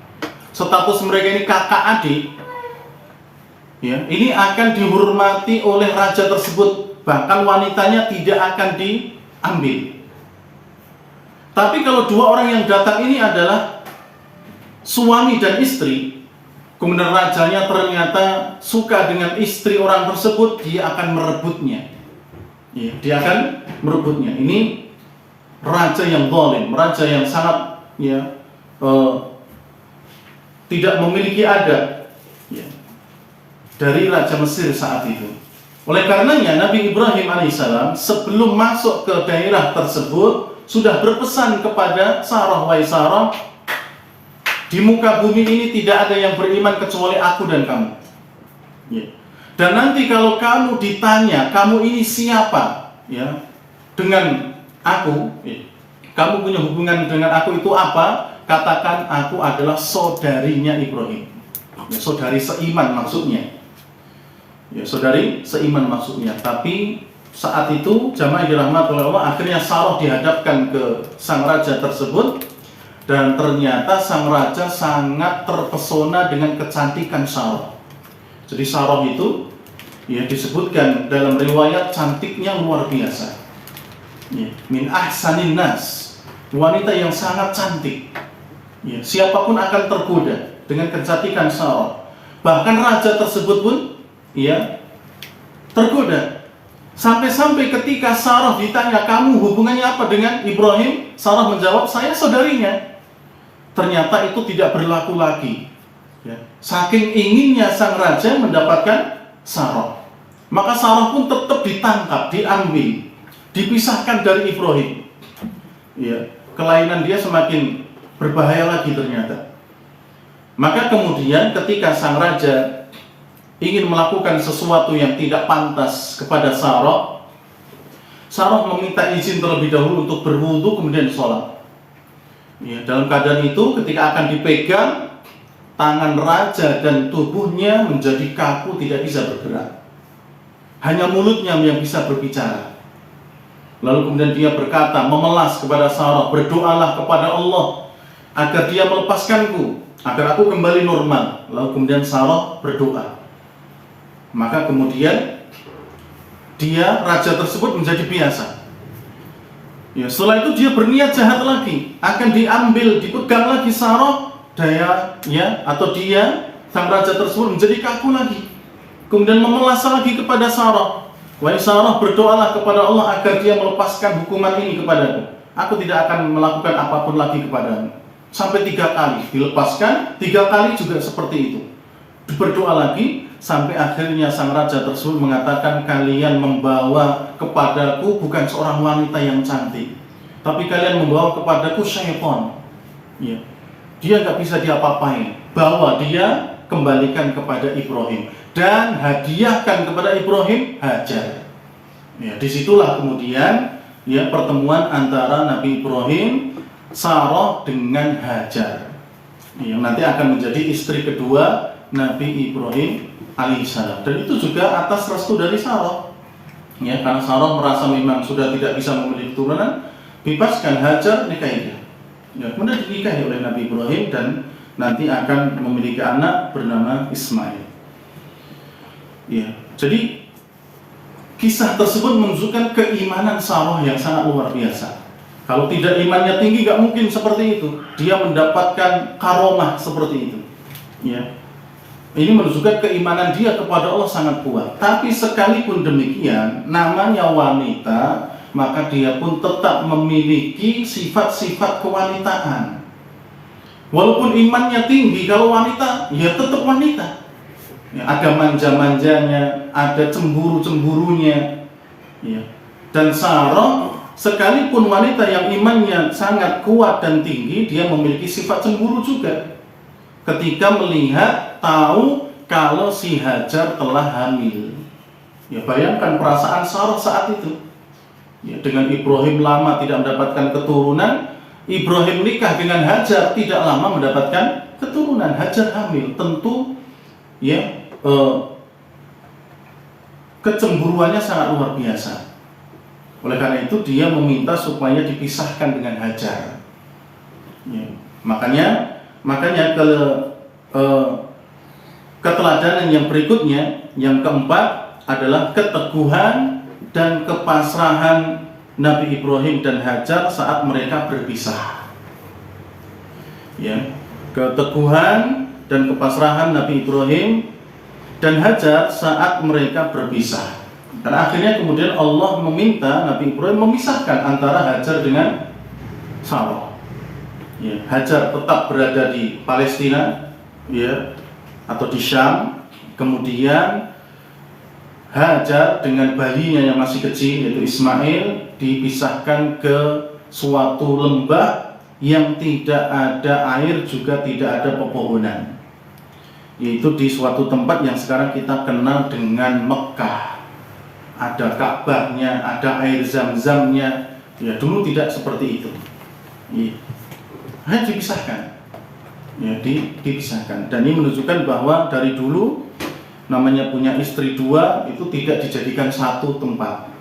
status mereka ini kakak adik, ya, ini akan dihormati oleh raja tersebut. Bahkan wanitanya tidak akan diambil. Tapi kalau dua orang yang datang ini adalah suami dan istri, kemudian rajanya ternyata suka dengan istri orang tersebut, dia akan merebutnya. Ya, dia akan merebutnya. Ini raja yang zalim, raja yang sangat tidak memiliki adab, ya, dari Raja Mesir saat itu. Oleh karenanya Nabi Ibrahim alaihissalam sebelum masuk ke daerah tersebut sudah berpesan kepada Sarah, wahai Sarah, di muka bumi ini tidak ada yang beriman kecuali aku dan kamu. Ya. Dan nanti kalau kamu ditanya, kamu ini siapa? Ya, dengan aku, ya, kamu punya hubungan dengan aku itu apa? Katakan aku adalah saudarinya Ibrahim. Ya, saudari seiman maksudnya. Ya, saudari seiman maksudnya. Tapi saat itu jamaah dirahmati oleh Allah, akhirnya Sarah dihadapkan ke sang raja tersebut, dan ternyata sang raja sangat terpesona dengan kecantikan Sarah. Jadi Sarah itu, ya, disebutkan dalam riwayat cantiknya luar biasa. Ya, min ahsanin nas, wanita yang sangat cantik. Ya, siapapun akan tergoda dengan kecantikan Sarah. Bahkan raja tersebut pun, ya, tergoda. Sampai-sampai ketika Sarah ditanya, kamu hubungannya apa dengan Ibrahim? Sarah menjawab, saya saudarinya. Ternyata itu tidak berlaku lagi. Ya. Saking inginnya sang raja mendapatkan Sarah, maka Sarah pun tetap ditangkap, diambil, dipisahkan dari Ibrahim. Ya. Kelainan dia semakin berbahaya lagi ternyata. Maka kemudian ketika sang raja ingin melakukan sesuatu yang tidak pantas kepada Sarah, Sarah meminta izin terlebih dahulu untuk berwudu kemudian sholat. Ya, dalam keadaan itu ketika akan dipegang, tangan raja dan tubuhnya menjadi kaku, tidak bisa bergerak. Hanya mulutnya yang bisa berbicara. Lalu kemudian dia berkata, memelas kepada Sarah, berdoalah kepada Allah agar dia melepaskanku, agar aku kembali normal. Lalu kemudian Sarah berdoa. Maka kemudian raja tersebut menjadi biasa. Ya, setelah itu dia berniat jahat lagi, akan diambil, dipegang lagi Sarah, sang raja tersebut menjadi kaku lagi. Kemudian memelas lagi kepada Sarah, wahai Sarah, berdoalah kepada Allah agar dia melepaskan hukuman ini kepadaku. Aku tidak akan melakukan apapun lagi kepadamu. Sampai 3 kali dilepaskan, 3 kali juga seperti itu. Berdoa lagi, sampai akhirnya sang raja tersebut mengatakan, kalian membawa kepadaku bukan seorang wanita yang cantik, tapi kalian membawa kepadaku syaitan. Ya. Dia nggak bisa diapa-apain. Bawa dia, kembalikan kepada Ibrahim, dan hadiahkan kepada Ibrahim Hajar. Ya, disitulah kemudian, ya, pertemuan antara Nabi Ibrahim, Sarah dengan Hajar, yang nanti akan menjadi istri kedua Nabi Ibrahim alaihissalam. Dan itu juga atas restu dari Sarah. Ya, karena Sarah merasa memang sudah tidak bisa memiliki turunan, bebaskan Hajar, nikahi dia. Ya, kemudian dinikahi oleh Nabi Ibrahim dan nanti akan memiliki anak bernama Ismail. Ya, jadi kisah tersebut menunjukkan keimanan Sarah yang sangat luar biasa. Kalau tidak imannya tinggi, gak mungkin seperti itu. Dia mendapatkan karomah seperti itu. Ya. Ini menunjukkan keimanan dia kepada Allah sangat kuat. Tapi sekalipun demikian, namanya wanita, maka dia pun tetap memiliki sifat-sifat kewanitaan. Walaupun imannya tinggi, kalau wanita, ya tetap wanita. ya, ada manja-manjanya, ada cemburu-cemburunya, ya. Dan Sarah, sekalipun wanita yang imannya sangat kuat dan tinggi, dia memiliki sifat cemburu juga ketika melihat tahu kalau si Hajar telah hamil. Ya, bayangkan perasaan Sarah saat itu. Ya, dengan Ibrahim lama tidak mendapatkan keturunan, Ibrahim nikah dengan Hajar tidak lama mendapatkan keturunan, Hajar hamil. Tentu ya kecemburuannya sangat luar biasa. Oleh karena itu dia meminta supaya dipisahkan dengan Hajar. Ya, makanya keteladanan yang berikutnya, yang keempat adalah keteguhan dan kepasrahan Nabi Ibrahim dan Hajar saat mereka berpisah. Ya, keteguhan dan kepasrahan Nabi Ibrahim dan Hajar saat mereka berpisah. Dan akhirnya kemudian Allah meminta Nabi Ibrahim memisahkan antara Hajar dengan Sarah. Ya, Hajar tetap berada di Palestina, ya, atau di Syam. Kemudian Hajar dengan bayinya yang masih kecil yaitu Ismail dipisahkan ke suatu lembah yang tidak ada air juga tidak ada pepohonan, yaitu di suatu tempat yang sekarang kita kenal dengan Mekah. Ada Ka'bahnya, ada air Zam-Zamnya. Ya, dulu tidak seperti itu. Ya, hanya dipisahkan. Ya, dipisahkan. Dan ini menunjukkan bahwa dari dulu namanya punya istri dua itu tidak dijadikan satu tempat.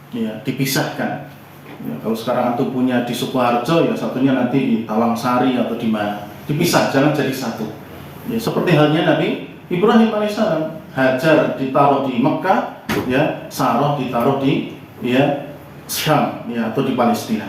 Ya, dipisahkan. Ya, kalau sekarang antum punya di Sukoharjo, ya satunya nanti di Tawangsari atau di mana. Dipisah, jangan jadi satu. Ya, seperti halnya Nabi Ibrahim alaihissalam, Hajar ditaruh di Mekah, ya, Sarah ditaruh di Syam, ya, atau di Palestina.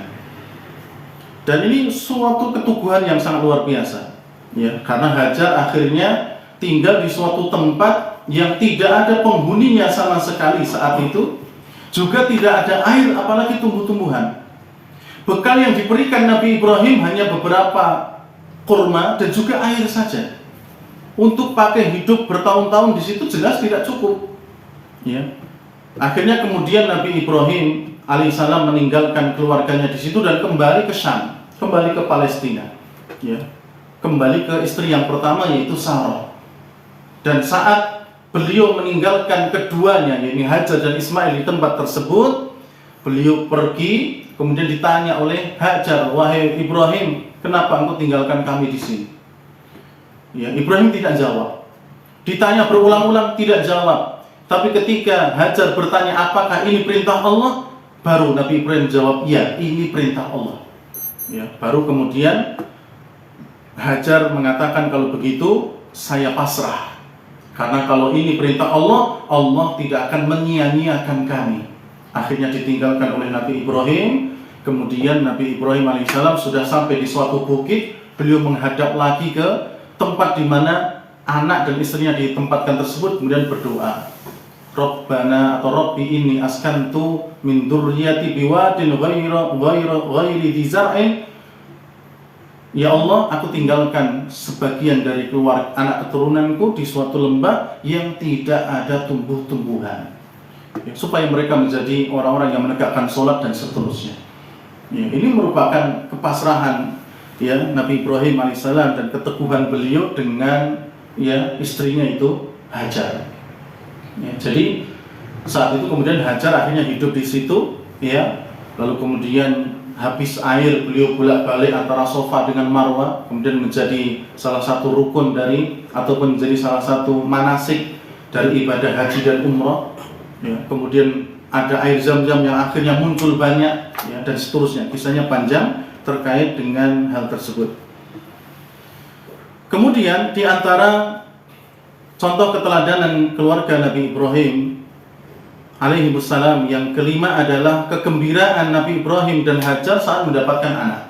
Dan ini suatu keteguhan yang sangat luar biasa, ya, karena Hajar akhirnya tinggal di suatu tempat yang tidak ada penghuninya sama sekali saat itu, juga tidak ada air apalagi tumbuh-tumbuhan. Bekal yang diberikan Nabi Ibrahim hanya beberapa kurma dan juga air saja. Untuk pakai hidup bertahun-tahun di situ jelas tidak cukup. Ya. Akhirnya kemudian Nabi Ibrahim alaihissalam meninggalkan keluarganya di situ dan kembali ke Syam, kembali ke Palestina. Ya. Kembali ke istri yang pertama yaitu Sarah. Dan saat beliau meninggalkan keduanya, yaitu Hajar dan Ismail di tempat tersebut, beliau pergi, kemudian ditanya oleh Hajar, "Wahai Ibrahim, kenapa engkau tinggalkan kami di sini?" Ya, Ibrahim tidak jawab. Ditanya berulang-ulang, tidak jawab. Tapi ketika Hajar bertanya, "Apakah ini perintah Allah?" baru Nabi Ibrahim jawab, "Ya, ini perintah Allah." Ya, baru kemudian Hajar mengatakan, "Kalau begitu saya pasrah. Karena kalau ini perintah Allah, Allah tidak akan menyia-nyiakan kami." Akhirnya ditinggalkan oleh Nabi Ibrahim. Kemudian Nabi Ibrahim alaihissalam sudah sampai di suatu bukit. Beliau menghadap lagi ke tempat di mana anak dan istrinya ditempatkan tersebut, kemudian berdoa, "Rabbana atau Rabbi inni askantu min dzurriyyati biwadin ghairi dzi zar'in." Ya Allah, aku tinggalkan sebagian dari keluarga anak keturunanku di suatu lembah yang tidak ada tumbuh-tumbuhan, ya, supaya mereka menjadi orang-orang yang menegakkan sholat dan seterusnya. Ya, ini merupakan kepasrahan, ya, Nabi Ibrahim alaihissalam dan keteguhan beliau dengan, ya, istrinya itu Hajar. Ya, jadi saat itu kemudian Hajar akhirnya hidup di situ, ya, lalu kemudian habis air beliau bolak-balik antara Safa dengan Marwah, kemudian menjadi salah satu rukun dari ataupun menjadi salah satu manasik dari ibadah haji dan umrah. Ya, kemudian ada air Zam-Zam yang akhirnya muncul banyak, ya, dan seterusnya. Kisahnya panjang terkait dengan hal tersebut. Kemudian di antara contoh keteladanan keluarga Nabi Ibrahim alaihi wassalam yang kelima adalah kegembiraan Nabi Ibrahim dan Hajar saat mendapatkan anak.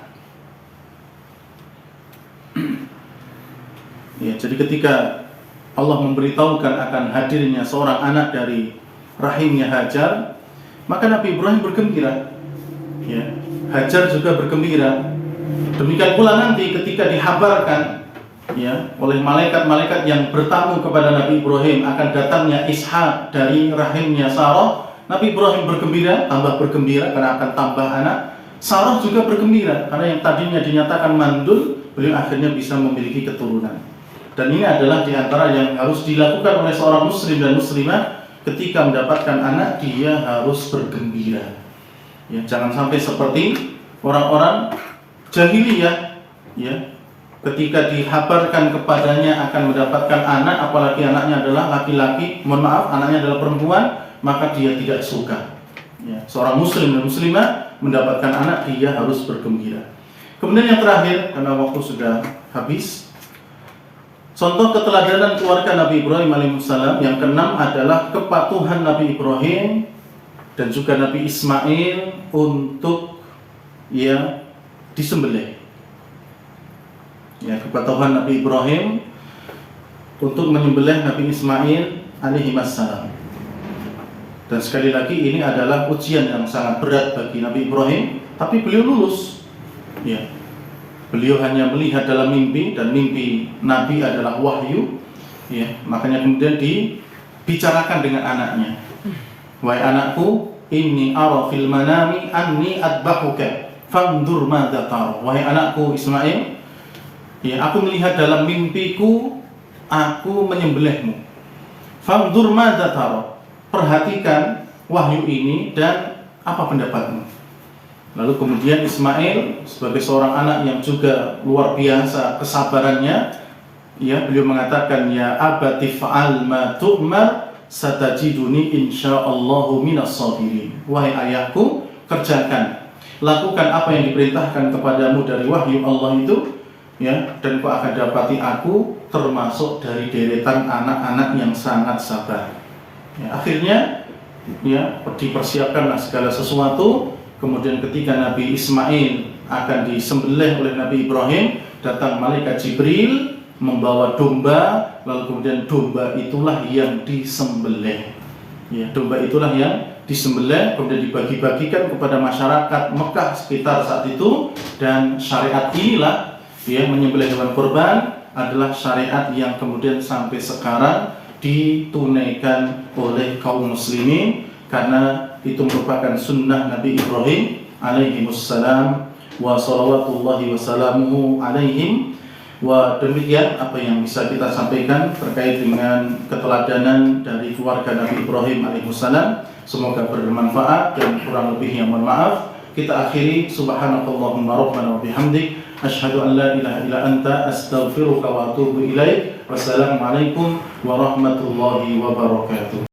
Ya, jadi ketika Allah memberitahukan akan hadirnya seorang anak dari rahimnya Hajar, maka Nabi Ibrahim bergembira. Ya, Hajar juga bergembira. Demikian pula nanti ketika dihabarkan ya, oleh malaikat-malaikat yang bertamu kepada Nabi Ibrahim akan datangnya Ishak dari rahimnya Sarah, Nabi Ibrahim bergembira, tambah bergembira karena akan tambah anak. Sarah juga bergembira karena yang tadinya dinyatakan mandul, beliau akhirnya bisa memiliki keturunan. Dan ini adalah di antara yang harus dilakukan oleh seorang muslim dan muslimah ketika mendapatkan anak, dia harus bergembira. Ya, jangan sampai seperti orang-orang jahiliyah, ya, ketika dikabarkan kepadanya akan mendapatkan anak, apalagi anaknya adalah laki-laki, anaknya adalah perempuan, maka dia tidak suka. Ya, seorang muslim dan muslimah mendapatkan anak, dia harus bergembira. Kemudian yang terakhir, karena waktu sudah habis, contoh keteladanan keluarga Nabi Ibrahim alaihissalam yang keenam adalah kepatuhan Nabi Ibrahim dan juga Nabi Ismail untuk disembelih. Ya, kepatuhan Nabi Ibrahim untuk menyembelih Nabi Ismail alaihissalam. Dan sekali lagi ini adalah ujian yang sangat berat bagi Nabi Ibrahim, tapi beliau lulus. Ya. Beliau hanya melihat dalam mimpi, dan mimpi Nabi adalah wahyu. Ya, makanya kemudian dibicarakan dengan anaknya. Wahai anakku, inni ara fil manami anni adbahuka fandur madza tara. Wahai anakku Ismail, ya, aku melihat dalam mimpiku aku menyembelihmu. Fandur madza tara. Perhatikan wahyu ini dan apa pendapatmu. Lalu kemudian Ismail sebagai seorang anak yang juga luar biasa kesabarannya, ya, beliau mengatakan, ya abati fa'al ma tu'mar satajiduni insyaallahu minas sabirin. Wahai ayahku, kerjakan, lakukan apa yang diperintahkan kepadamu dari wahyu Allah itu, ya, dan kau akan dapati aku termasuk dari deretan anak-anak yang sangat sabar. Ya, akhirnya, ya, dipersiapkanlah segala sesuatu. Kemudian ketika Nabi Ismail akan disembelih oleh Nabi Ibrahim, datang malaikat Jibril membawa domba, lalu kemudian domba itulah yang disembelih. Ya, domba itulah yang disembelih, kemudian dibagi-bagikan kepada masyarakat Mekah sekitar saat itu. Dan syariat inilah, ya, menyembelih hewan kurban adalah syariat yang kemudian sampai sekarang ditunaikan oleh kaum muslimin, karena itu merupakan sunnah Nabi Ibrahim alaihimussalam wa salawatullahi wa salamuhu alaihim. Wa demikian apa yang bisa kita sampaikan terkait dengan keteladanan dari keluarga Nabi Ibrahim alaihissalam. Semoga bermanfaat, dan kurang lebihnya mohon maaf. Kita akhiri, subhanakallahumma rabbana wa bihamdik, asyhadu an la ilaha illa anta, astaghfiruka wa atubu ilaik. Wassalamualaikum warahmatullahi wabarakatuh.